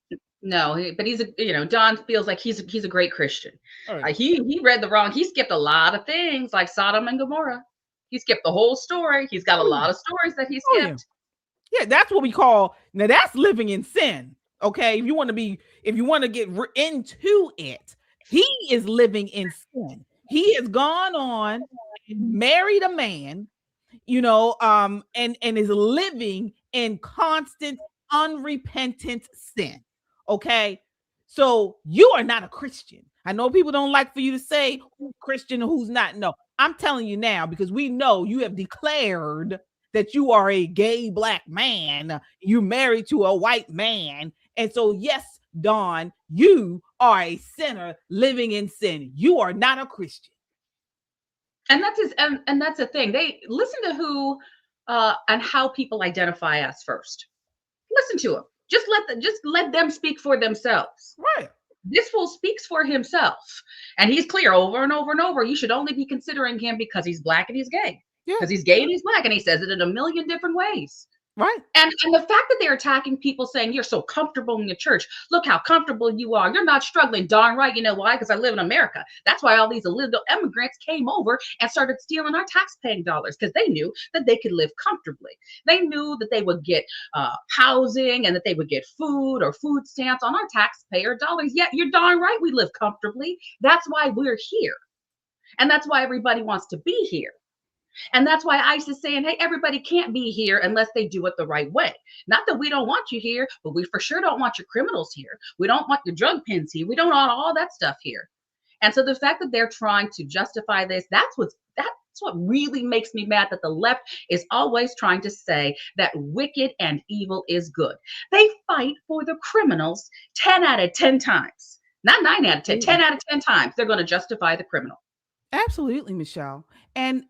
no, but he's Don feels like he's a great Christian. Right. He read the wrong. He skipped a lot of things like Sodom and Gomorrah. He skipped the whole story. He's got a lot of stories that he skipped. Yeah, that's what we call, now that's living in sin. Okay, if you want to get into it, he is living in sin. He has gone on and married a man, and is living in constant unrepentant sin. Okay, so you are not a Christian. I know people don't like for you to say who's Christian and who's not. No, I'm telling you now, because we know you have declared that you are a gay black man. You're married to a white man. And so, yes, Dawn, you are a sinner living in sin. You are not a Christian. And that's the thing. They listen to who and how people identify us first. Listen to them. Just let them speak for themselves. Right. This fool speaks for himself, and he's clear over and over and over. You should only be considering him because he's black and he's gay. Because he's gay and he's black, and he says it in a million different ways. Right. And the fact that they're attacking people saying you're so comfortable in your church. Look how comfortable you are. You're not struggling. Darn right. You know why? Because I live in America. That's why all these illegal immigrants came over and started stealing our tax-paying dollars, because they knew that they could live comfortably. They knew that they would get housing and that they would get food or food stamps on our taxpayer dollars. Yeah, you're darn right we live comfortably. That's why we're here. And that's why everybody wants to be here. And that's why ICE is saying, hey, everybody can't be here unless they do it the right way. Not that we don't want you here, but we for sure don't want your criminals here. We don't want your drug pins here. We don't want all that stuff here. And so the fact that they're trying to justify this, that's what really makes me mad, that the left is always trying to say that wicked and evil is good. They fight for the criminals 10 out of 10 times. Not 9 out of 10, 10 out of 10 times. They're going to justify the criminal. Absolutely, Michelle. And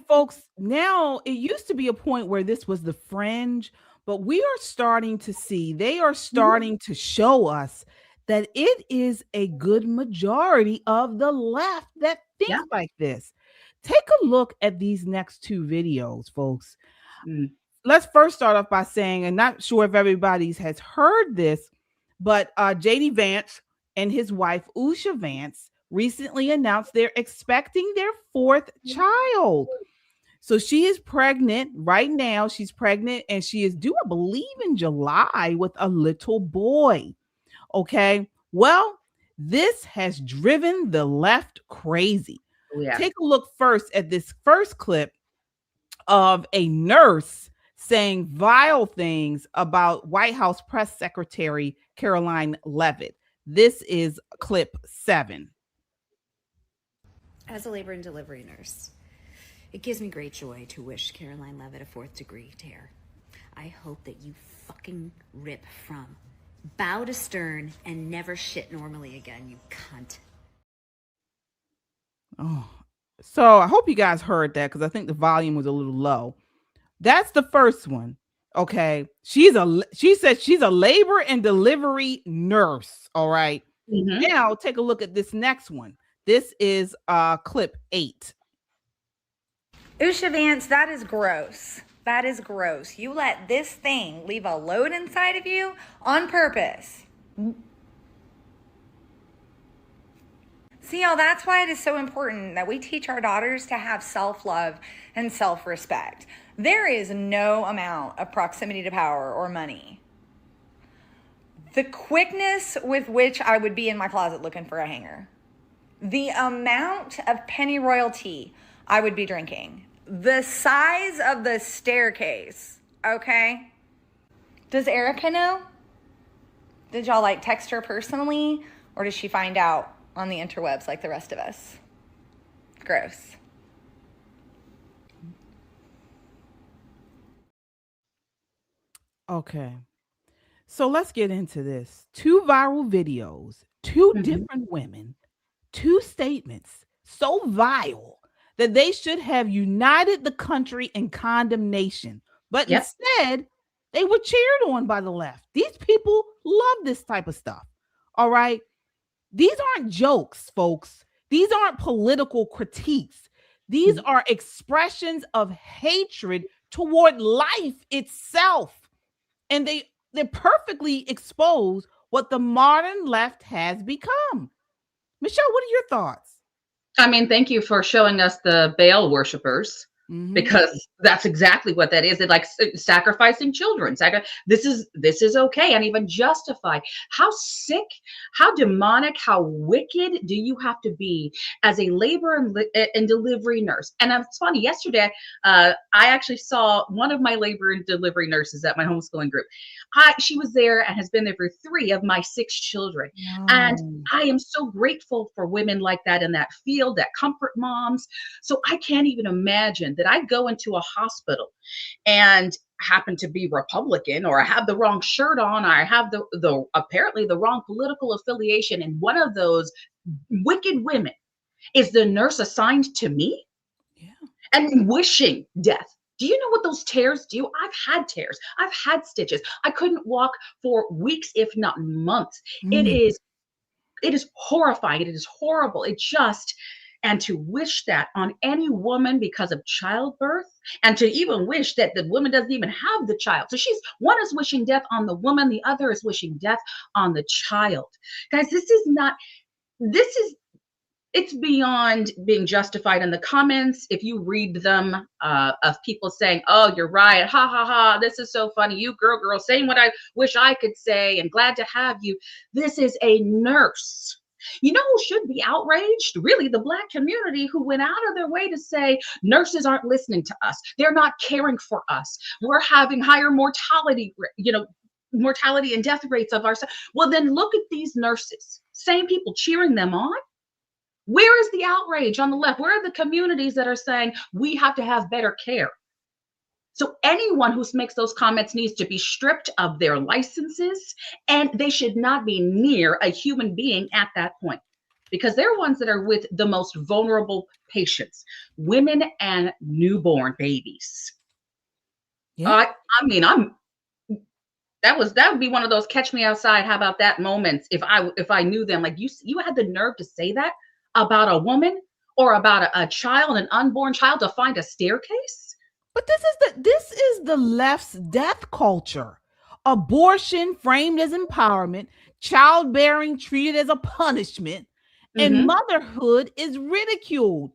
folks, now it used to be a point where this was the fringe, but we are starting to see, they are starting to show us that it is a good majority of the left that thinks like this. Take a look at these next two videos, folks. Let's first start off by saying, and not sure if everybody has heard this, but J.D. Vance and his wife, Usha Vance, recently announced they're expecting their fourth child. So she is pregnant right now. She's pregnant and she is due, I believe, in July with a little boy. Okay. Well, this has driven the left crazy. Take a look first at this first clip of a nurse saying vile things about White House Press Secretary Caroline Levitt. This is clip 7. As a labor and delivery nurse, it gives me great joy to wish Caroline Levitt a 4th degree tear. I hope that you fucking rip from bow to stern and never shit normally again, you cunt. Oh, so I hope you guys heard that because I think the volume was a little low. That's the first one. Okay. She said she's a labor and delivery nurse. All right. Mhm. Now take a look at this next one. This is clip 8. Usha Vance, that is gross. That is gross. You let this thing leave a load inside of you on purpose. See, y'all, that's why it is so important that we teach our daughters to have self-love and self-respect. There is no amount of proximity to power or money. The quickness with which I would be in my closet looking for a hanger. The amount of pennyroyal tea I would be drinking. The size of the staircase, okay? Does Erica know? Did y'all like text her personally? Or does she find out on the interwebs like the rest of us? Gross. Okay. So let's get into this. 2 viral videos, 2 different women, 2 statements so vile that they should have united the country in condemnation. But instead, they were cheered on by the left. These people love this type of stuff. All right. These aren't jokes, folks. These aren't political critiques. These are expressions of hatred toward life itself. And they perfectly expose what the modern left has become. Michelle, what are your thoughts? I mean, thank you for showing us the Baal worshipers, because that's exactly what that is. It's like sacrificing children. This is okay and even justified. How sick, how demonic, how wicked do you have to be as a labor and delivery nurse? And it's funny, yesterday, I actually saw one of my labor and delivery nurses at my homeschooling group. She was there and has been there for 3 of my 6 children. And I am so grateful for women like that in that field, that comfort moms. So I can't even imagine that I go into a hospital and happen to be Republican, or I have the wrong shirt on, or I have the apparently the wrong political affiliation, and one of those wicked women is the nurse assigned to me, and wishing death. Do you know what those tears do? I've had tears. I've had stitches. I couldn't walk for weeks, if not months. It is horrifying. It is horrible. And to wish that on any woman because of childbirth, and to even wish that the woman doesn't even have the child. So one is wishing death on the woman, the other is wishing death on the child. Guys, it's beyond being justified. In the comments, if you read them, of people saying, oh, you're right, ha ha ha, this is so funny, you girl saying what I wish I could say, and glad to have you. This is a nurse. You know who should be outraged? Really, the Black community, who went out of their way to say nurses aren't listening to us. They're not caring for us. We're having higher mortality and death rates of ourselves. Well, then look at these nurses, same people cheering them on. Where is the outrage on the left? Where are the communities that are saying we have to have better care? So anyone who makes those comments needs to be stripped of their licenses, and they should not be near a human being at that point, because they're ones that are with the most vulnerable patients, women and newborn babies. I mean, that would be one of those catch me outside, how about that moments if I knew them. Like, you had the nerve to say that about a woman or about a child, an unborn child, to find a staircase? But this is the left's death culture. Abortion framed as empowerment, childbearing treated as a punishment, and motherhood is ridiculed.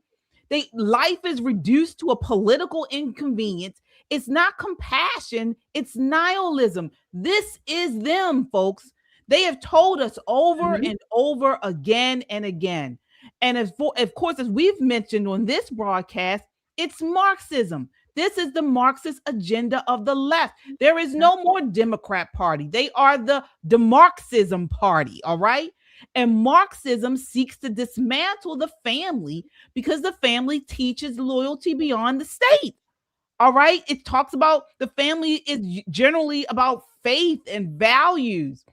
Life is reduced to a political inconvenience. It's not compassion, it's nihilism. This is them, folks. They have told us over and over again and again. And of course, as we've mentioned on this broadcast, it's Marxism. This is the Marxist agenda of the left. There is no more Democrat Party. They are the Marxism party, all right? And Marxism seeks to dismantle the family because the family teaches loyalty beyond the state, all right? It talks about the family is generally about faith and values.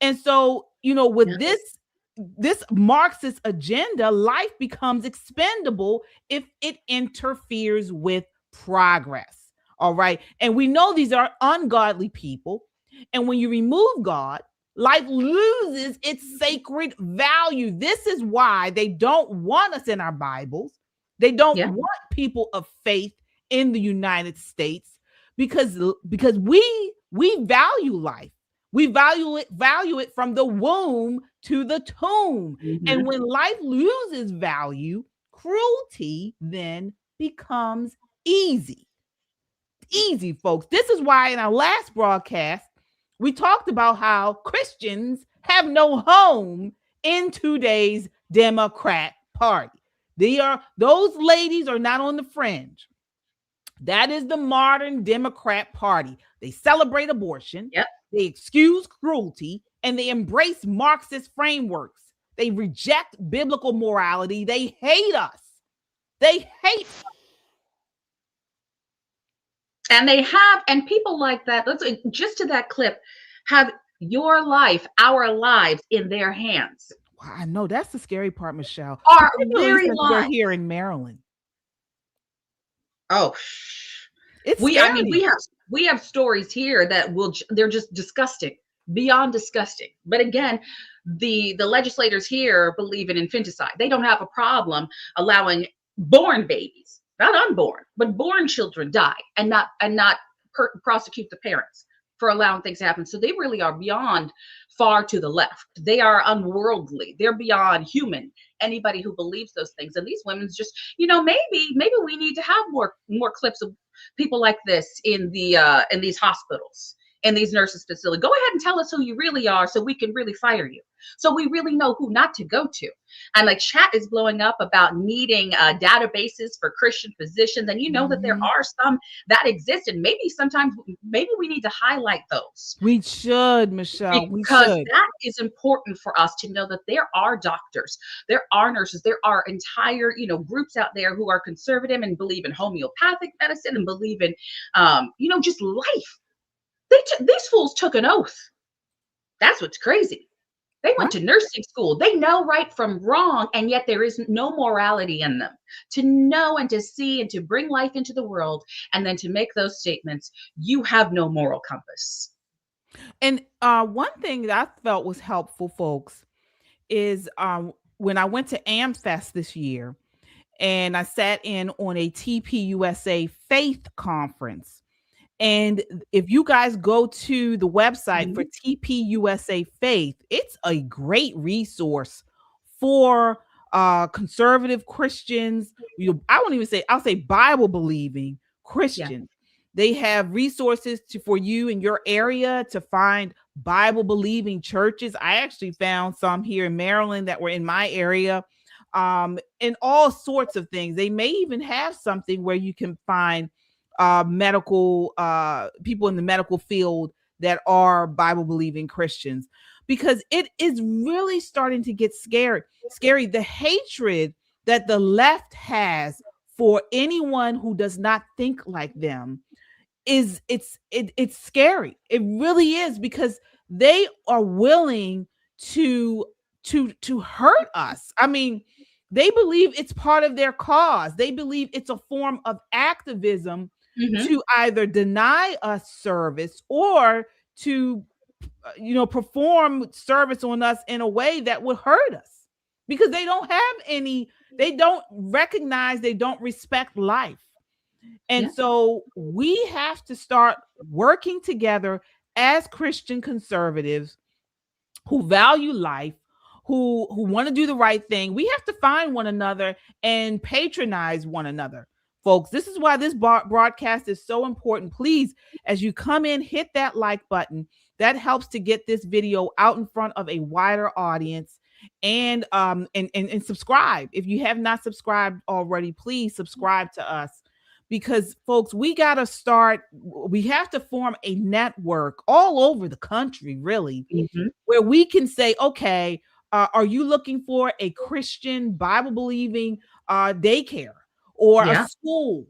And so, with this this Marxist agenda, life becomes expendable if it interferes with progress. All right. And we know these are ungodly people. And when you remove God, life loses its sacred value. This is why they don't want us in our Bibles. They don't want people of faith in the United States because we value life. We value it from the womb to the tomb. And when life loses value, cruelty then becomes easy. Easy, folks. This is why in our last broadcast, we talked about how Christians have no home in today's Democrat Party. Those ladies are not on the fringe. That is the modern Democrat Party. They celebrate abortion. They excuse cruelty, and they embrace Marxist frameworks. They reject biblical morality. They hate us. They hate us. And they have, and people like that, let's just to that clip, have your life, our lives in their hands. Wow, I know that's the scary part, Michelle. Our very lives. We're here in Maryland. Oh, we have stories here that they're just disgusting, beyond disgusting. But again, the legislators here believe in infanticide. They don't have a problem allowing born babies, not unborn, but born children die and not prosecute the parents for allowing things to happen. So they really are beyond far to the left. They are unworldly. They're beyond human. Anybody who believes those things. And these women's just, maybe we need to have more clips of people like this in these hospitals, in these nurses' facilities. Go ahead and tell us who you really are so we can really fire you. So we really know who not to go to. And like chat is blowing up about needing databases for Christian physicians. And that there are some that exist. And maybe we need to highlight those. We should, Michelle. Because that is important for us to know that there are doctors, there are nurses, there are entire, groups out there who are conservative and believe in homeopathic medicine and believe in, just life. These fools took an oath. That's what's crazy. They went to nursing school. They know right from wrong, and yet there is no morality in them. To know and to see and to bring life into the world and then to make those statements, you have no moral compass. And one thing that I felt was helpful, folks, is when I went to AmFest this year and I sat in on a TPUSA faith conference. And if you guys go to the website for TPUSA Faith, it's a great resource for conservative Christians. I'll say Bible believing Christians. They have resources for you in your area to find Bible believing churches. I actually found some here in Maryland that were in my area, and all sorts of things. They may even have something where you can find medical people in the medical field that are Bible believing Christians, because it is really starting to get scary. The hatred that the left has for anyone who does not think like them it's scary. It really is, because they are willing to hurt us. I mean, they believe it's part of their cause. They believe it's a form of activism to either deny us service or to, perform service on us in a way that would hurt us, because they don't recognize, they don't respect life. And so we have to start working together as Christian conservatives who value life, who want to do the right thing. We have to find one another and patronize one another. Folks, this is why this broadcast is so important. Please, as you come in, hit that like button. That helps to get this video out in front of a wider audience. And subscribe. If you have not subscribed already, please subscribe to us. Because, folks, we have to form a network all over the country, really, where we can say, okay, are you looking for a Christian Bible-believing daycare? Or a school,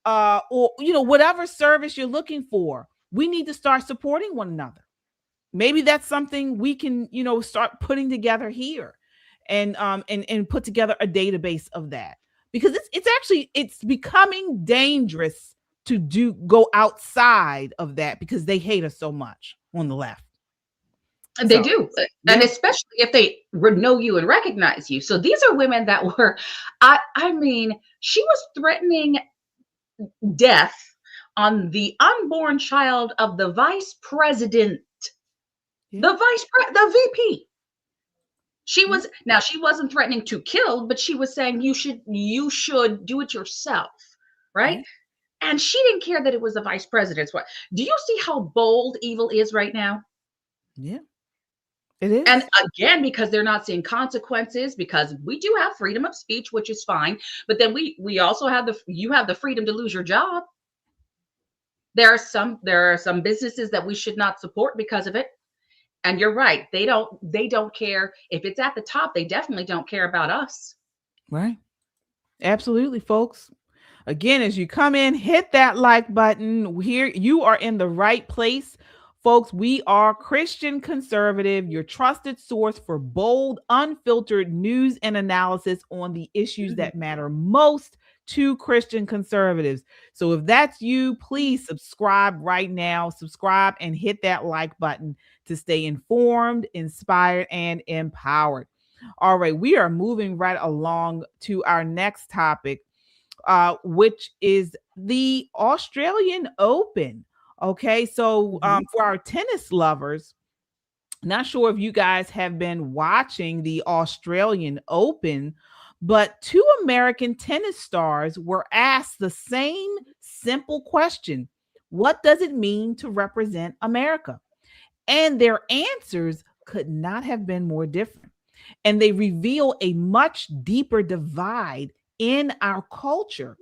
or whatever service you're looking for? We need to start supporting one another. Maybe that's something we can, start putting together here. and put together a database of that, because it's becoming dangerous to go outside of that because they hate us so much on the left. And they do. And especially if they know you and recognize you. So these are women that were, I mean, she was threatening death on the unborn child of the vice president, the VP. She wasn't threatening to kill, but she was saying you should do it yourself, right? And she didn't care that it was the vice president's wife. Do you see how bold evil is right now? Yeah. It is. And again, because they're not seeing consequences, because we do have freedom of speech, which is fine. But then we also have you have the freedom to lose your job. There are some businesses that we should not support because of it. And you're right. They don't care if it's at the top. They definitely don't care about us. Right. Absolutely, folks. Again, as you come in, hit that like button. Here, you are in the right place. Folks, we are Christian Conservative, your trusted source for bold, unfiltered news and analysis on the issues that matter most to Christian conservatives. So if that's you, please subscribe right now. Subscribe and hit that like button to stay informed, inspired, and empowered. All right, we are moving right along to our next topic, which is the Australian Open. Okay, so for our tennis lovers, not sure if you guys have been watching the Australian Open, but two American tennis stars were asked the same simple question: what does it mean to represent America? And their answers could not have been more different. And they reveal a much deeper divide in our culture.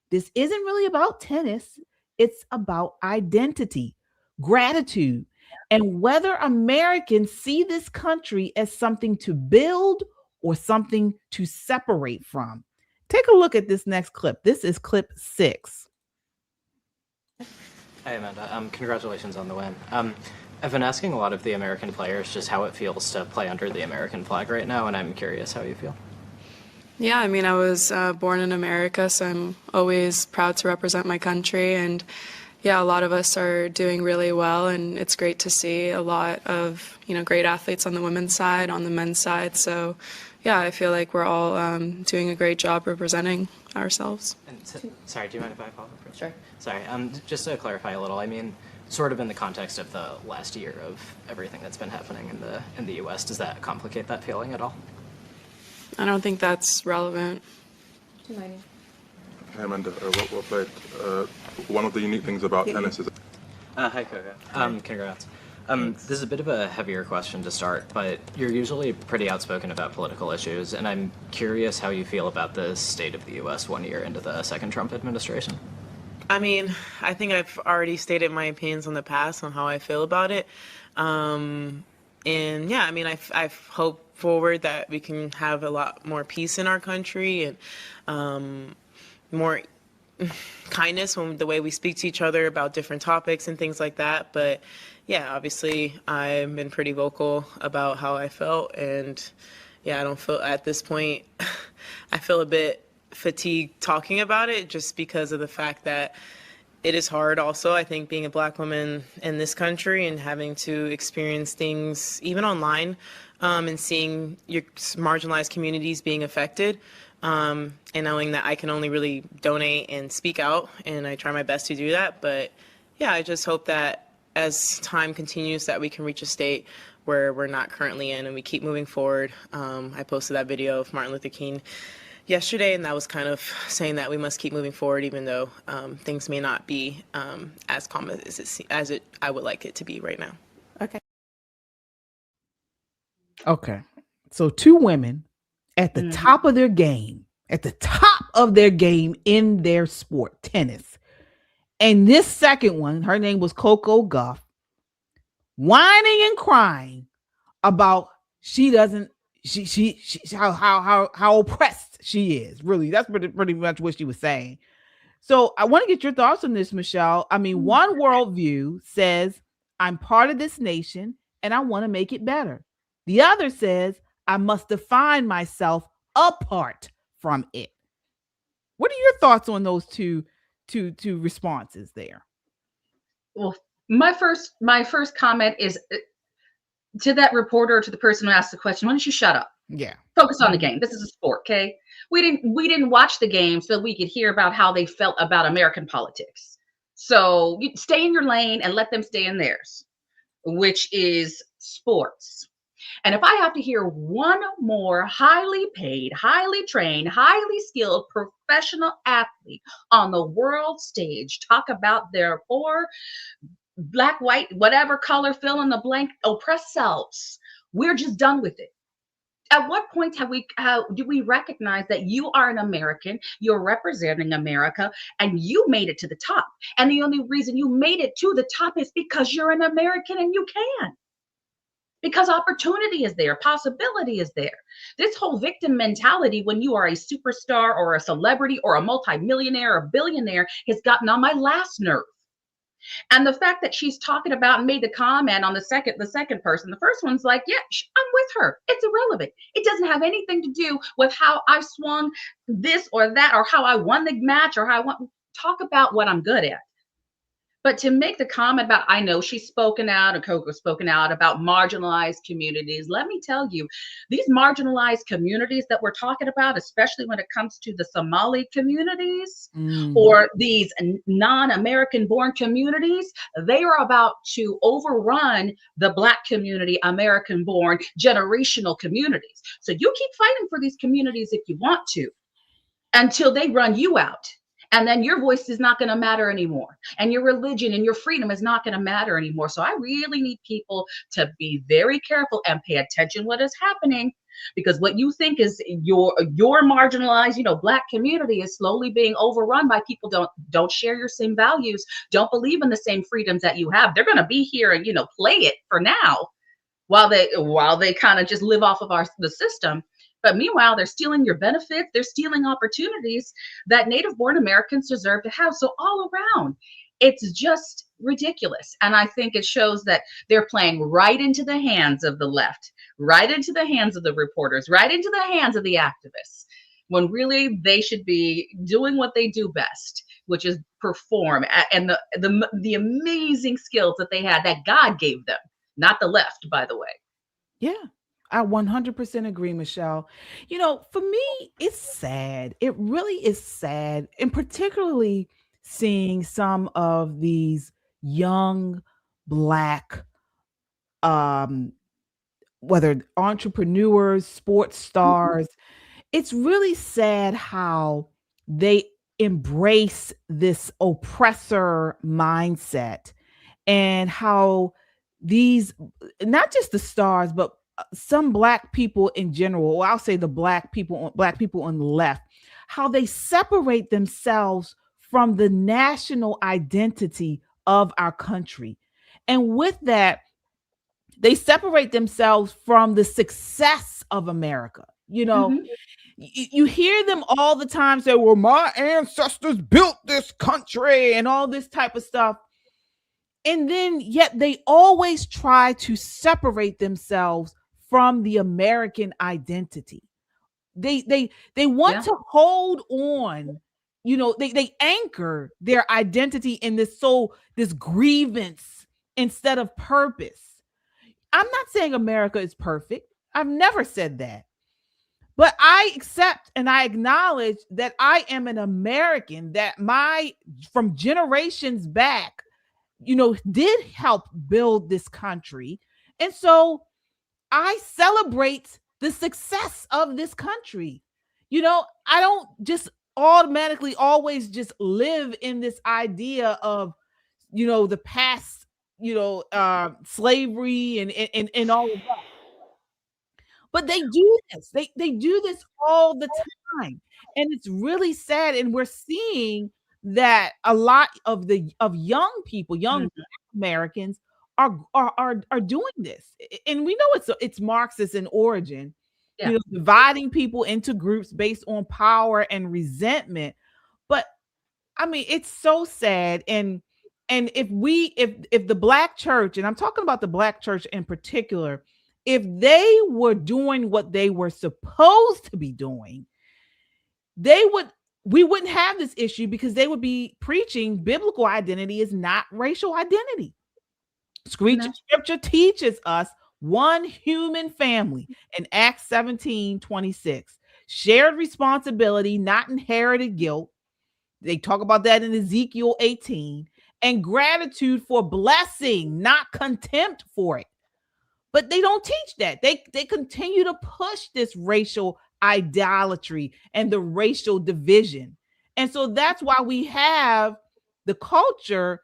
This isn't really about tennis. It's about identity, gratitude, and whether Americans see this country as something to build or something to separate from. Take a look at this next clip. This is clip 6. Hi, Amanda. Congratulations on the win. I've been asking a lot of the American players just how it feels to play under the American flag right now, and I'm curious how you feel. Yeah, I mean, I was born in America, so I'm always proud to represent my country. And yeah, a lot of us are doing really well, and it's great to see a lot of, great athletes on the women's side, on the men's side. So yeah, I feel like we're all doing a great job representing ourselves. And sorry, do you mind if I follow up? Sure. Sorry, just to clarify a little, I mean, sort of in the context of the last year of everything that's been happening in the U.S., does that complicate that feeling at all? I don't think that's relevant. Hi, Amanda. Well played. One of the unique things about tennis is... Hi, Coco. Congrats. This is a bit of a heavier question to start, but you're usually pretty outspoken about political issues, and I'm curious how you feel about the state of the U.S. 1 year into the second Trump administration. I mean, I think I've already stated my opinions in the past on how I feel about it. And yeah, I mean, I've hoped forward that we can have a lot more peace in our country and more kindness when the way we speak to each other about different topics and things like that. But yeah, obviously I've been pretty vocal about how I felt, and yeah, I don't feel at this point, I feel a bit fatigued talking about it just because of the fact that it is hard also, I think, being a Black woman in this country and having to experience things even online and seeing your marginalized communities being affected and knowing that I can only really donate and speak out, and I try my best to do that. But yeah, I just hope that as time continues that we can reach a state where we're not currently in and we keep moving forward. I posted that video of Martin Luther King yesterday, and that was kind of saying that we must keep moving forward even though things may not be as calm as I would like it to be right now. Okay. So two women at the top of their game, in their sport, tennis. And this second one, her name was Coco Gauff, whining and crying about how oppressed she is. Really, that's pretty much what she was saying. So I want to get your thoughts on this, Michelle. I mean, one worldview says, I'm part of this nation and I want to make it better. The other says, I must define myself apart from it. What are your thoughts on those two responses there? Well, my first comment is to that reporter, to the person who asked the question, why don't you shut up? Yeah. Focus on the game. This is a sport, okay? We didn't watch the game so we could hear about how they felt about American politics. So you stay in your lane and let them stay in theirs, which is sports. And if I have to hear one more highly paid, highly trained, highly skilled professional athlete on the world stage talk about their poor black, white, whatever color, fill in the blank, oppressed selves, we're just done with it. At what point do we recognize that you are an American, you're representing America, and you made it to the top? And the only reason you made it to the top is because you're an American and you can. Because opportunity is there, possibility is there. This whole victim mentality when you are a superstar or a celebrity or a multimillionaire or billionaire has gotten on my last nerve. And the fact that she's talking about and made the comment on the second person, the first one's like, yeah, I'm with her. It's irrelevant. It doesn't have anything to do with how I swung this or that or how I won the match or how I want. Talk about what I'm good at. But to make the comment about, I know she's spoken out, and Coco's spoken out about marginalized communities. Let me tell you, these marginalized communities that we're talking about, especially when it comes to the Somali communities or these non-American born communities, they are about to overrun the Black community, American born generational communities. So you keep fighting for these communities if you want to, until they run you out. And then your voice is not going to matter anymore. And your religion and your freedom is not going to matter anymore. So I really need people to be very careful and pay attention what is happening, because what you think is your marginalized, Black community is slowly being overrun by people don't share your same values, don't believe in the same freedoms that you have. They're going to be here and, play it for now while they kind of just live off of the system. But meanwhile, they're stealing your benefits. They're stealing opportunities that native-born Americans deserve to have. So all around, it's just ridiculous. And I think it shows that they're playing right into the hands of the left, right into the hands of the reporters, right into the hands of the activists, when really they should be doing what they do best, which is perform. And the amazing skills that they had, that God gave them, not the left, by the way. Yeah. I 100% agree, Michelle. For me, it's sad. It really is sad. And particularly seeing some of these young Black, whether entrepreneurs, sports stars, it's really sad how they embrace this oppressor mindset, and how these, not just the stars, but some Black people in general, or I'll say the Black people on the left, how they separate themselves from the national identity of our country. And with that, they separate themselves from the success of America. You hear them all the time say, well, my ancestors built this country and all this type of stuff. And then yet they always try to separate themselves from the American identity. They want to hold on, they anchor their identity in this grievance instead of purpose. I'm not saying America is perfect. I've never said that. But I accept and I acknowledge that I am an American, that from generations back, did help build this country. And so I celebrate the success of this country. I don't just automatically always just live in this idea of, the past, slavery and all of that. But they do this. They do this all the time. And it's really sad. And we're seeing that a lot of young people, young Americans are doing this. And we know it's Marxist in origin, dividing people into groups based on power and resentment. But I mean, it's so sad. And if the Black church, and I'm talking about the Black church in particular, if they were doing what they were supposed to be doing, we wouldn't have this issue, because they would be preaching biblical identity is not racial identity. Scripture teaches us one human family in Acts 17:26. Shared responsibility, not inherited guilt. They talk about that in Ezekiel 18. And gratitude for blessing, not contempt for it. But they don't teach that. They continue to push this racial idolatry and the racial division. And so that's why we have the culture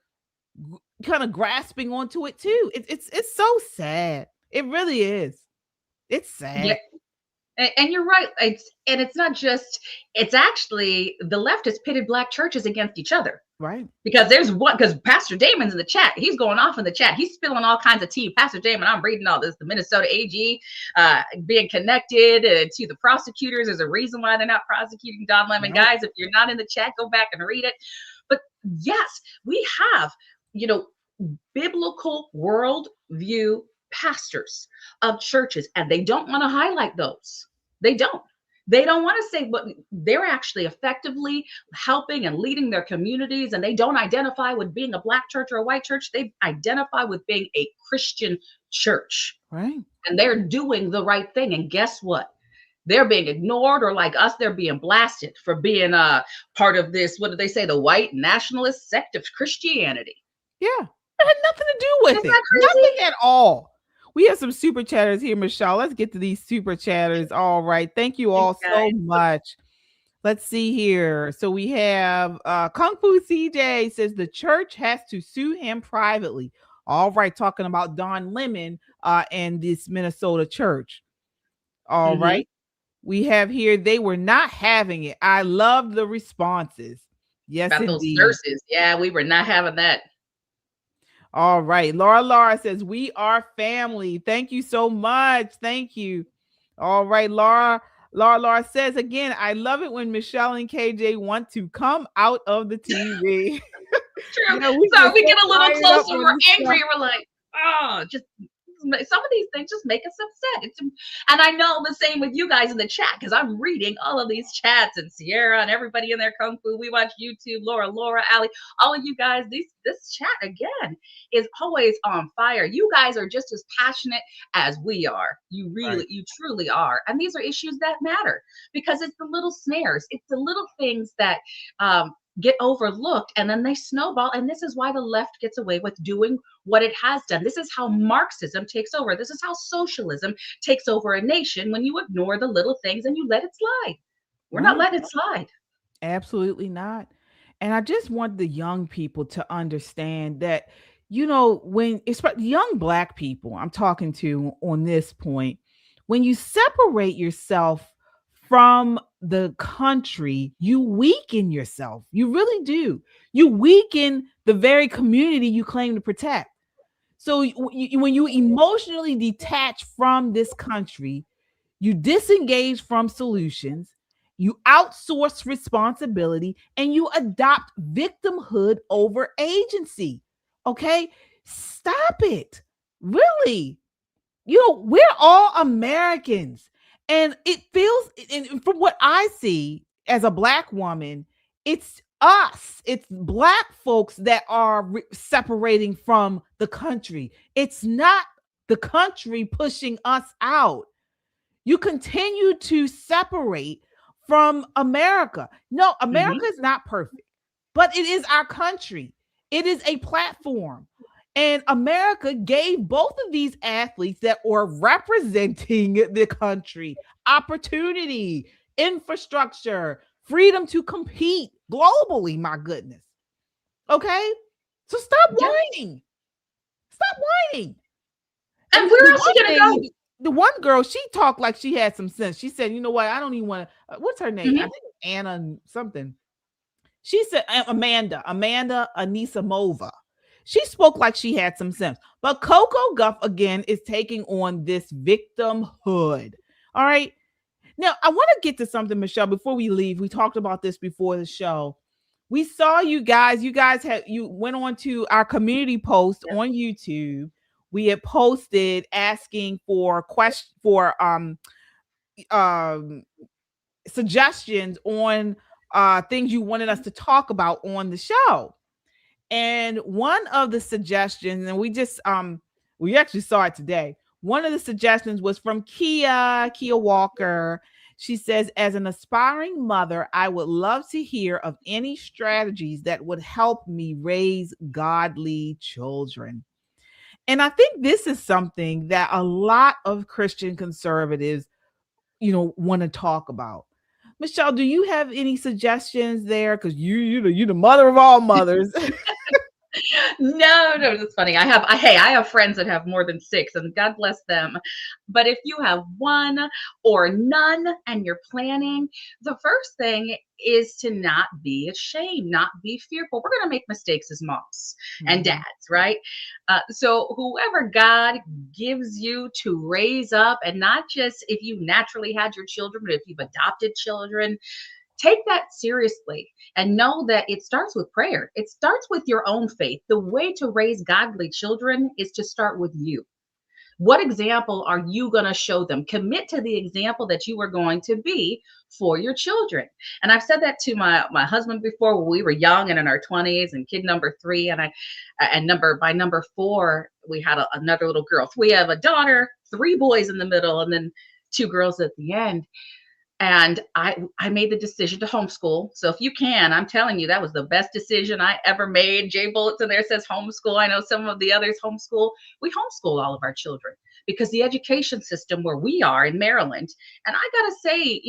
kind of grasping onto it too. It's so sad. It really is. It's sad. Yeah. And you're right. It's not just, it's actually the left has pitted Black churches against each other. Right. Because Pastor Damon's in the chat. He's going off in the chat. He's spilling all kinds of tea. Pastor Damon, I'm reading all this. The Minnesota AG being connected to the prosecutors. There's a reason why they're not prosecuting Don Lemon. Right. Guys, if you're not in the chat, go back and read it. But yes, we have, biblical worldview pastors of churches, and they don't want to highlight those. They don't want to say what they're actually effectively helping and leading their communities. And they don't identify with being a Black church or a white church. They identify with being a Christian church. Right. And they're doing the right thing. And guess what? They're being ignored, or like us, they're being blasted for being part of this. What do they say? The white nationalist sect of Christianity. Yeah. It had nothing to do with it. Nothing at all. We have some super chatters here, Michelle. Let's get to these super chatters. All right. Thank you all so much. Let's see here. So we have Kung Fu CJ says the church has to sue him privately. All right. Talking about Don Lemon and this Minnesota church. All right. We have here, they were not having it. I love the responses. Yes, about indeed. Those nurses. Yeah, we were not having that. All right. Laura says, we are family. Thank you so much. Thank you. All right. Laura says again, I love it when Michelle and KJ want to come out of the TV. True. So we get a little closer. We're angry. We're like, oh, just some of these things just make us upset. And I know the same with you guys in the chat, because I'm reading all of these chats, and Sierra and everybody in there, Kung Fu, we watch YouTube, Laura, Ali, all of you guys, this chat again is always on fire. You guys are just as passionate as we are. You truly are. And these are issues that matter, because it's the little snares. It's the little things that get overlooked, and then they snowball. And this is why the left gets away with doing what it has done. This is how Marxism takes over. This is how socialism takes over a nation, when you ignore the little things and you let it slide. We're not letting it slide. Absolutely not. And I just want the young people to understand that, when especially young Black people I'm talking to on this point, when you separate yourself from the country, you weaken yourself. You really do. You weaken the very community you claim to protect. So when you emotionally detach from this country, you disengage from solutions, you outsource responsibility, and you adopt victimhood over agency. Okay? Stop it. Really. We're all Americans. And it feels, and from what I see as a Black woman, it's us, it's Black folks that are separating from the country. It's not the country pushing us out. You continue to separate from America. No, America is not perfect, but it is our country. It is a platform. And America gave both of these athletes that were representing the country opportunity, infrastructure, freedom to compete globally. My goodness. Okay? So stop whining. Stop whining. And where else are you going to go? The one girl, she talked like she had some sense. She said, you know what? I don't even want to. What's her name? I think Anna something. She said, Amanda Anisimova. She spoke like she had some sense. But Coco Gauff, again, is taking on this victimhood. All right. Now, I want to get to something, Michelle, before we leave. We talked about this before the show. We saw you guys. You went on to our community post on YouTube we had posted asking for suggestions on things you wanted us to talk about on the show. And one of the suggestions, and we actually saw it today. One of the suggestions was from Kia Walker. She says, as an aspiring mother, I would love to hear of any strategies that would help me raise godly children. And I think this is something that a lot of Christian conservatives, want to talk about. Michelle, do you have any suggestions there? Because you're the mother of all mothers. No, that's funny. I have friends that have more than 6, and God bless them. But if you have 1 or none and you're planning, the first thing is to not be ashamed, not be fearful. We're going to make mistakes as moms and dads, right? So whoever God gives you to raise up, and not just if you naturally had your children, but if you've adopted children, take that seriously and know that it starts with prayer. It starts with your own faith. The way to raise godly children is to start with you. What example are you going to show them? Commit to the example that you are going to be for your children. And I've said that to my husband before, when we were young and in our 20s, and kid number 3, by number 4, we had another little girl. So we have a daughter, 3 boys in the middle, and then 2 girls at the end. And I made the decision to homeschool. So if you can, I'm telling you, that was the best decision I ever made. Jay Bullets in there says homeschool. I know some of the others homeschool. We homeschool all of our children because the education system where we are in Maryland, and I got to say,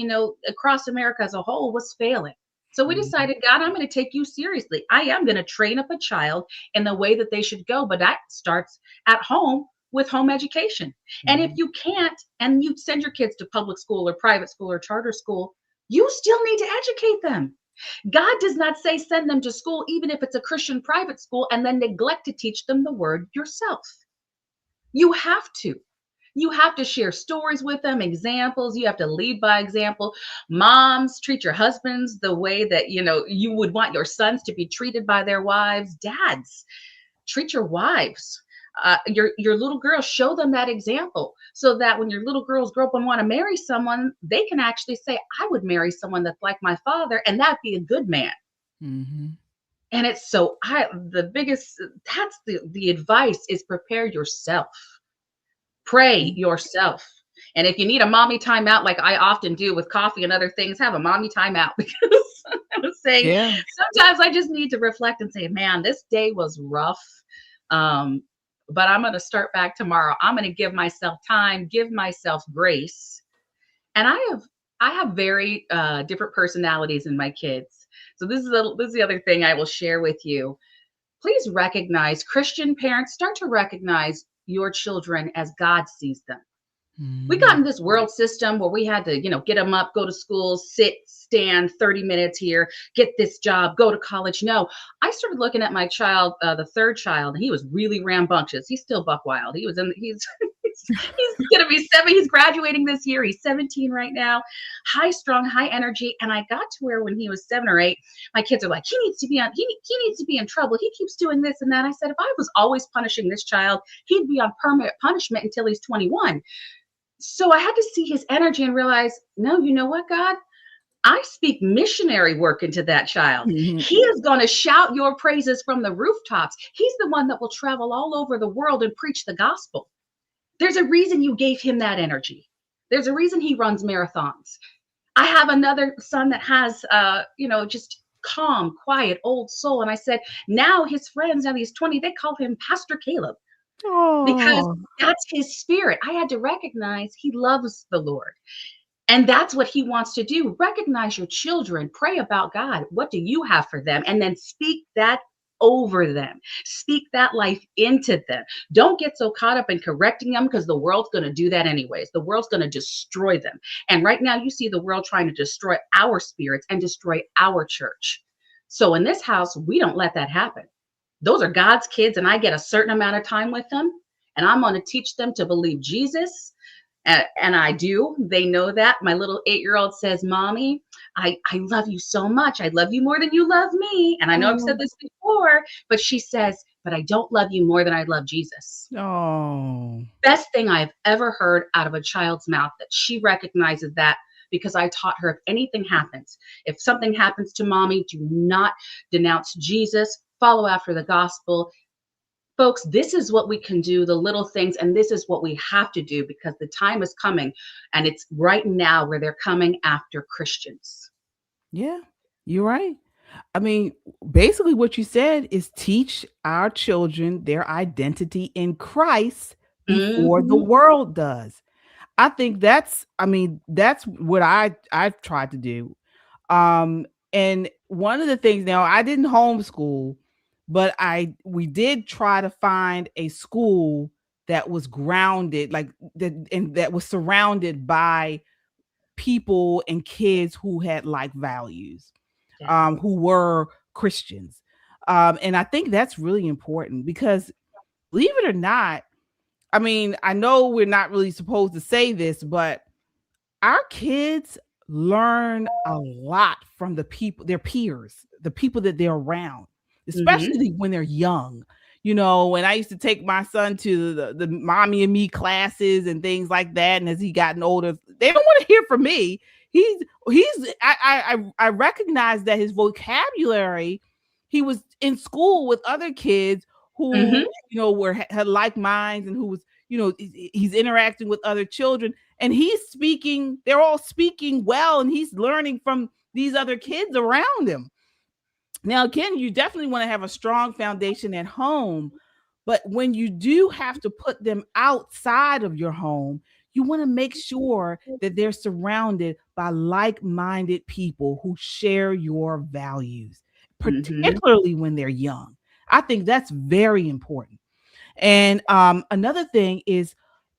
across America as a whole, was failing. So we decided, God, I'm going to take you seriously. I am going to train up a child in the way that they should go. But that starts at home with home education. And if you can't, and you send your kids to public school or private school or charter school, you still need to educate them. God does not say send them to school, even if it's a Christian private school, and then neglect to teach them the word yourself. You have to. You have to share stories with them, examples. You have to lead by example. Moms, treat your husbands the way that, you would want your sons to be treated by their wives. Dads, treat your wives. Your little girls, show them that example, so that when your little girls grow up and want to marry someone, they can actually say, I would marry someone that's like my father, and that'd be a good man. Mm-hmm. And it's that's the advice is prepare yourself, pray yourself. And if you need a mommy timeout, like I often do with coffee and other things, have a mommy timeout, because I was saying, sometimes I just need to reflect and say, man, this day was rough. But I'm going to start back tomorrow. I'm going to give myself time, give myself grace. And I have very different personalities in my kids. So this is the other thing I will share with you. Please recognize, Christian parents, start to recognize your children as God sees them. We got in this world system where we had to, get them up, go to school, sit, stand 30 minutes here, get this job, go to college. No, I started looking at my child, the 3rd child, and he was really rambunctious. He's still buck wild. He's going to be 7. He's graduating this year. He's 17 right now, high strung, high energy. And I got to where when he was 7 or 8, my kids are like, he needs to be in trouble. He keeps doing this and that. I said, if I was always punishing this child, he'd be on permanent punishment until he's 21. So I had to see his energy and realize, no, you know what, God? I speak missionary work into that child. Mm-hmm. He is going to shout your praises from the rooftops. He's the one that will travel all over the world and preach the gospel. There's a reason you gave him that energy. There's a reason he runs marathons. I have another son that has, just calm, quiet, old soul. And I said, now his friends, now he's 20, they call him Pastor Caleb. Because that's his spirit. I had to recognize he loves the Lord. And that's what he wants to do. Recognize your children. Pray about God. What do you have for them? And then speak that over them. Speak that life into them. Don't get so caught up in correcting them, because the world's going to do that anyways. The world's going to destroy them. And right now you see the world trying to destroy our spirits and destroy our church. So in this house, we don't let that happen. Those are God's kids, and I get a certain amount of time with them, and I'm going to teach them to believe Jesus. And I do. They know that. My little 8-year-old says, Mommy, I love you so much. I love you more than you love me. And I know I've said this before, but she says, but I don't love you more than I love Jesus. Oh. Best thing I've ever heard out of a child's mouth, that she recognizes that, because I taught her, if anything happens, if something happens to mommy, do not denounce Jesus, follow after the gospel. Folks, this is what we can do, the little things, and this is what we have to do, because the time is coming, and it's right now where they're coming after Christians. Yeah, you're right. I mean, basically what you said is teach our children their identity in Christ before the world does. I think that's what I've tried to do. And one of the things, now I didn't homeschool, but we did try to find a school that was grounded, like that, and that was surrounded by people and kids who had like values, who were Christians. And I think that's really important because, believe it or not, I mean, I know we're not really supposed to say this, but our kids learn a lot from their peers, the people that they're around, especially when they're young. You know, when I used to take my son to the mommy and me classes and things like that, and as he gotten older, they don't want to hear from me. I recognize that his vocabulary, he was in school with other kids who, you know, had like minds, and who was, you know, he's interacting with other children, and they're all speaking well, and he's learning from these other kids around him. Now, again, you definitely want to have a strong foundation at home, but when you do have to put them outside of your home, you want to make sure that they're surrounded by like-minded people who share your values, particularly when they're young. I think that's very important. And another thing is,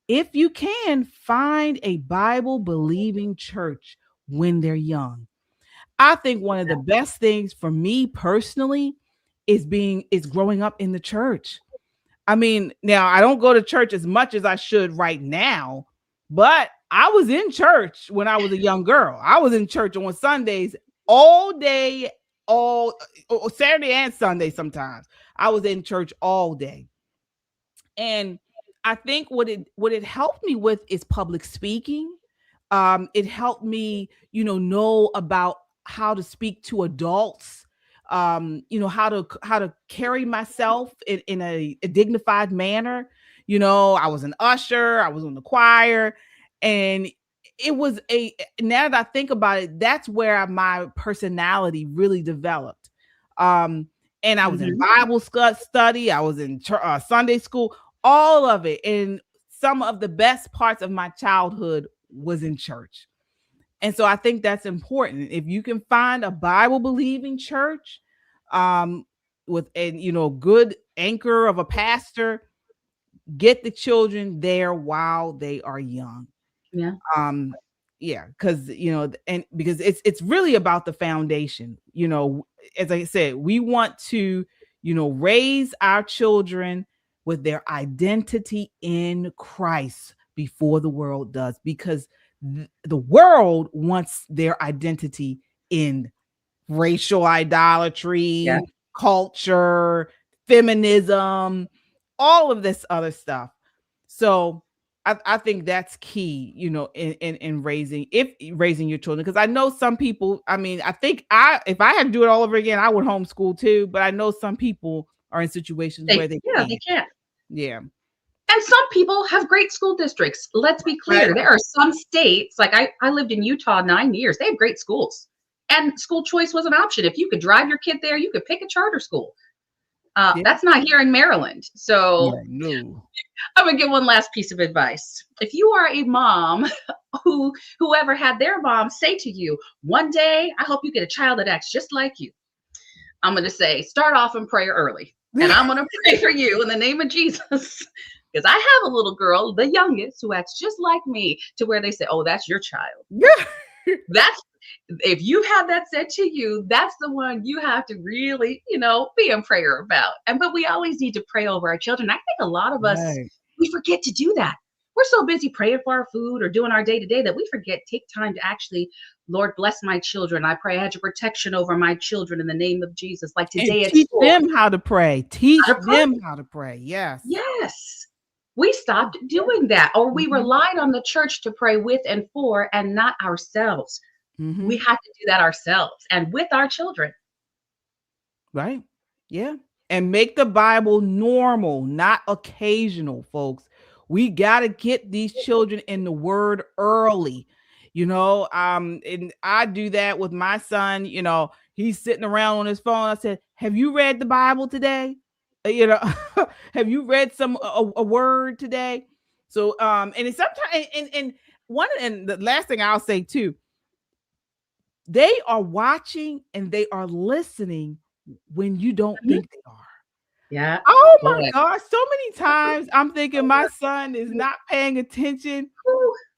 if you can, find a Bible-believing church when they're young. I think one of the best things for me personally is growing up in the church. I mean, now I don't go to church as much as I should right now, but I was in church when I was a young girl. I was in church on Sundays all day, all Saturday and Sunday sometimes. I was in church all day. And I think what it helped me with is public speaking. It helped me, know about how to speak to adults, how to carry myself in a dignified manner. I was an usher, I was in the choir, and it was now that I think about it, that's where my personality really developed. And I was in Bible study, I was in Sunday school, all of it. And some of the best parts of my childhood was in church. And so I think that's important. If you can find a Bible believing church with a good anchor of a pastor, get the children there while they are young. Yeah. Because because it's really about the foundation. As I said, we want to raise our children with their identity in Christ before the world does, because the world wants their identity in racial idolatry, culture, feminism, all of this other stuff. So I think that's key, in raising your children. Because I know some people, I mean, I think if I had to do it all over again, I would homeschool too. But I know some people are in situations where they can't. Yeah. And some people have great school districts. Let's be clear. Right. There are some states, like I lived in Utah 9 years. They have great schools. And school choice was an option. If you could drive your kid there, you could pick a charter school. That's not here in Maryland. So I'm going to give one last piece of advice. If you are a mom whoever had their mom say to you, one day, I hope you get a child that acts just like you. I'm going to say, start off in prayer early. And I'm going to pray for you in the name of Jesus. Because I have a little girl, the youngest, who acts just like me, to where they say, oh, that's your child. If you have that said to you, that's the one you have to really, be in prayer about. But we always need to pray over our children. I think a lot of us, we forget to do that. we're so busy praying for our food or doing our day-to-day that we forget, take time to actually, Lord, bless my children. I pray I had your protection over my children in the name of Jesus. Like And today at teach school. them how to pray. Teach How to pray. them how to pray. Yes. Yes. We stopped doing that, or we relied on the church to pray with and for, and not ourselves. We have to do that ourselves and with our children. Right. Yeah. And make the Bible normal, not occasional, folks. We got to get these children in the word early, and I do that with my son. He's sitting around on his phone. I said, have you read the Bible today? Have you read a word today? So, and it's sometimes, and the last thing I'll say too, they are watching and they are listening when you don't think they are. Yeah. Oh my gosh. So many times I'm thinking my son is not paying attention.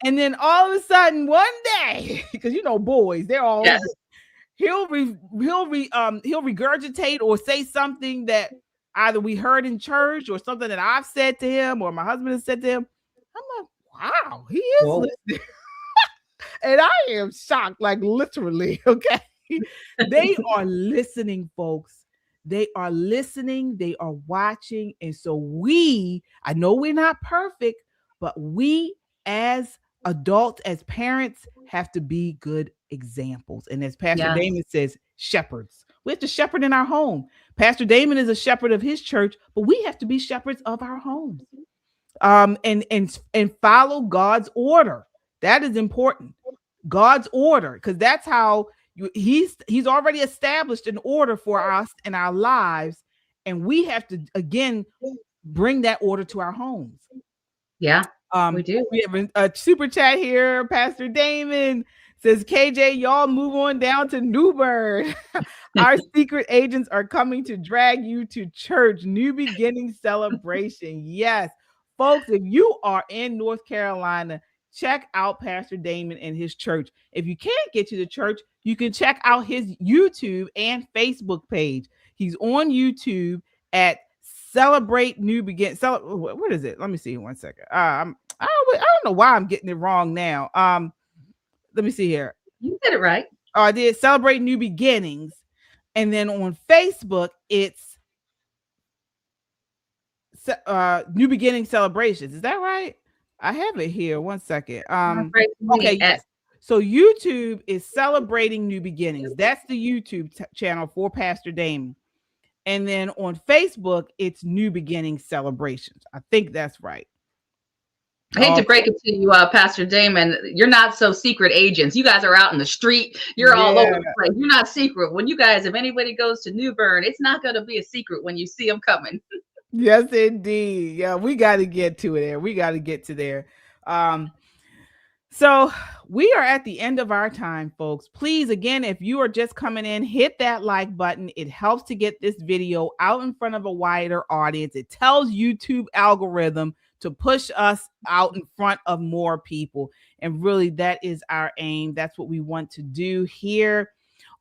And then all of a sudden one day, because boys, they're all he'll regurgitate or say something that either we heard in church or something that I've said to him or my husband has said to him. I'm like, wow, he is listening. And I am shocked, like literally, okay? They are listening, folks. They are listening. They are watching. And so I know we're not perfect, but we as adults, as parents, have to be good examples. And as Pastor Damon says, shepherds. We have to shepherd in our home. Pastor Damon is a shepherd of his church, but we have to be shepherds of our homes. And follow God's order. That is important. God's order, because that's how he's already established an order for us in our lives, and we have to again bring that order to our homes. Yeah, we do. We have a super chat here. Pastor Damon says, KJ, y'all move on down to New Bern. Our secret agents are coming to drag you to church. New beginning celebration. Yes, folks, if you are in North Carolina, check out Pastor Damon and his church. If you can't get to the church, you can check out his YouTube and Facebook page. He's on YouTube at Celebrate New Begin. What is it? Let me see 1 second. I don't know why I'm getting it wrong now. Let me see here. You did it right. Oh, I did. Celebrate New Beginnings. And then on Facebook, it's New Beginning Celebrations. Is that right? I have it here. 1 second. Okay. Yes. So YouTube is Celebrating New Beginnings. That's the YouTube channel for Pastor Damon. And then on Facebook, it's New Beginning Celebrations. I think that's right. I hate to break it to you, Pastor Damon. You're not so secret agents. You guys are out in the street. You're all over the place. You're not secret. When you guys, if anybody goes to New Bern, it's not going to be a secret when you see them coming. Yes, indeed. Yeah, we got to get to there. We got to get to there. So we are at the end of our time, folks. Please, again, if you are just coming in, hit that like button. It helps to get this video out in front of a wider audience. It tells YouTube algorithm to push us out in front of more people. And really, that is our aim. That's what we want to do here.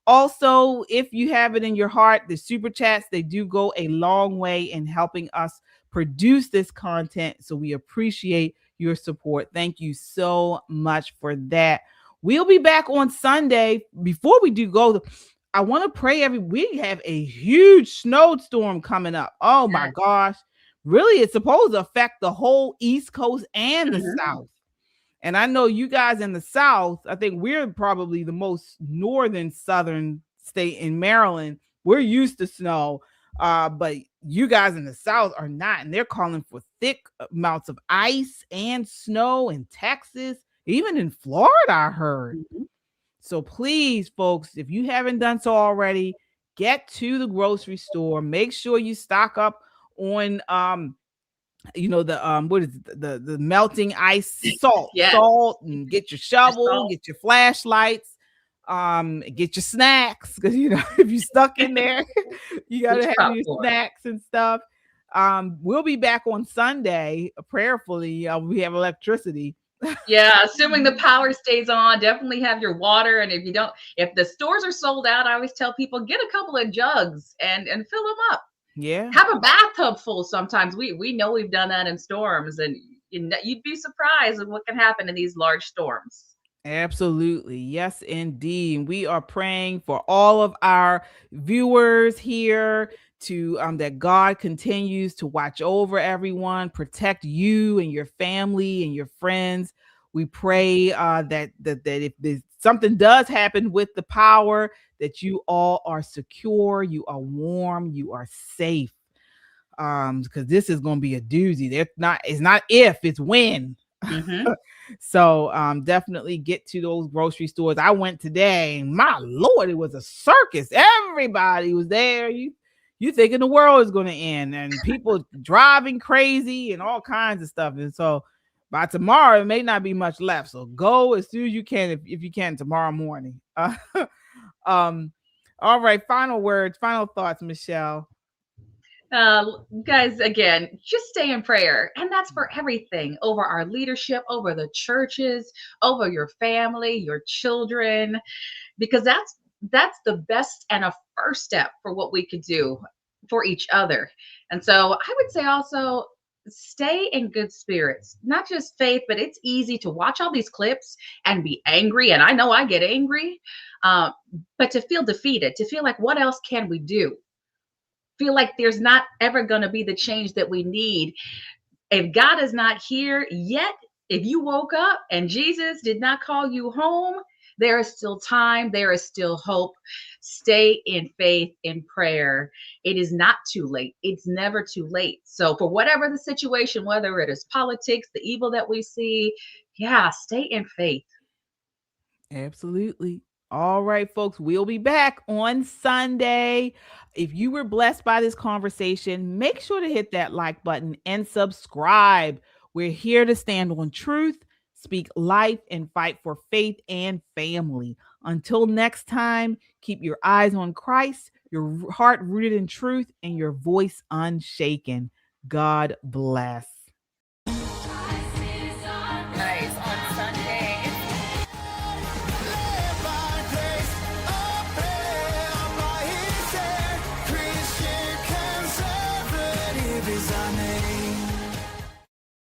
Also, if you have it in your heart, the super chats, they do go a long way in helping us produce this content. So we appreciate your support. Thank you so much for that. We'll be back on Sunday. Before we do go, I want to pray we have a huge snowstorm coming up. Oh my gosh. Really, it's supposed to affect the whole East Coast and the South. And I know you guys in the South, I think we're probably the most northern southern state in Maryland. We're used to snow, but you guys in the South are not. And they're calling for thick amounts of ice and snow in Texas, even in Florida, I heard. So please, folks, if you haven't done so already, get to the grocery store. Make sure you stock up on what is it? The melting ice salt, and get your shovel, get your flashlights, get your snacks, because if you're stuck in there, you gotta have your snacks and stuff. We'll be back on Sunday, prayerfully. We have electricity. Yeah, assuming the power stays on, definitely have your water. And if the stores are sold out, I always tell people, get a couple of jugs and fill them up. Yeah. Have a bathtub full sometimes. We know we've done that in storms, and you'd be surprised at what can happen in these large storms. Absolutely. Yes, indeed. We are praying for all of our viewers here to that God continues to watch over everyone, protect you and your family and your friends. We pray that if something does happen with the power, that you all are secure, you are warm, you are safe. Because this is going to be a doozy. It's not if, it's when. So definitely get to those grocery stores. I went today, and my Lord, it was a circus. Everybody was there. You thinking the world is going to end, and people driving crazy and all kinds of stuff. And so by tomorrow, it may not be much left. So go as soon as you can, if you can, tomorrow morning. All right, final words, final thoughts, Michelle. Guys, again, just stay in prayer. And that's for everything, over our leadership, over the churches, over your family, your children, because that's the best and a first step for what we could do for each other. And so I would say also stay in good spirits, not just faith, but it's easy to watch all these clips and be angry. And I know I get angry, but to feel defeated, to feel like, what else can we do? Feel like there's not ever going to be the change that we need. If God is not here yet, if you woke up and Jesus did not call you home, there is still time. There is still hope. Stay in faith, in prayer. It is not too late. It's never too late. So for whatever the situation, whether it is politics, the evil that we see, stay in faith. Absolutely. All right, folks, we'll be back on Sunday. If you were blessed by this conversation, make sure to hit that like button and subscribe. We're here to stand on truth, speak life, and fight for faith and family. Until next time, keep your eyes on Christ, your heart rooted in truth, and your voice unshaken. God bless.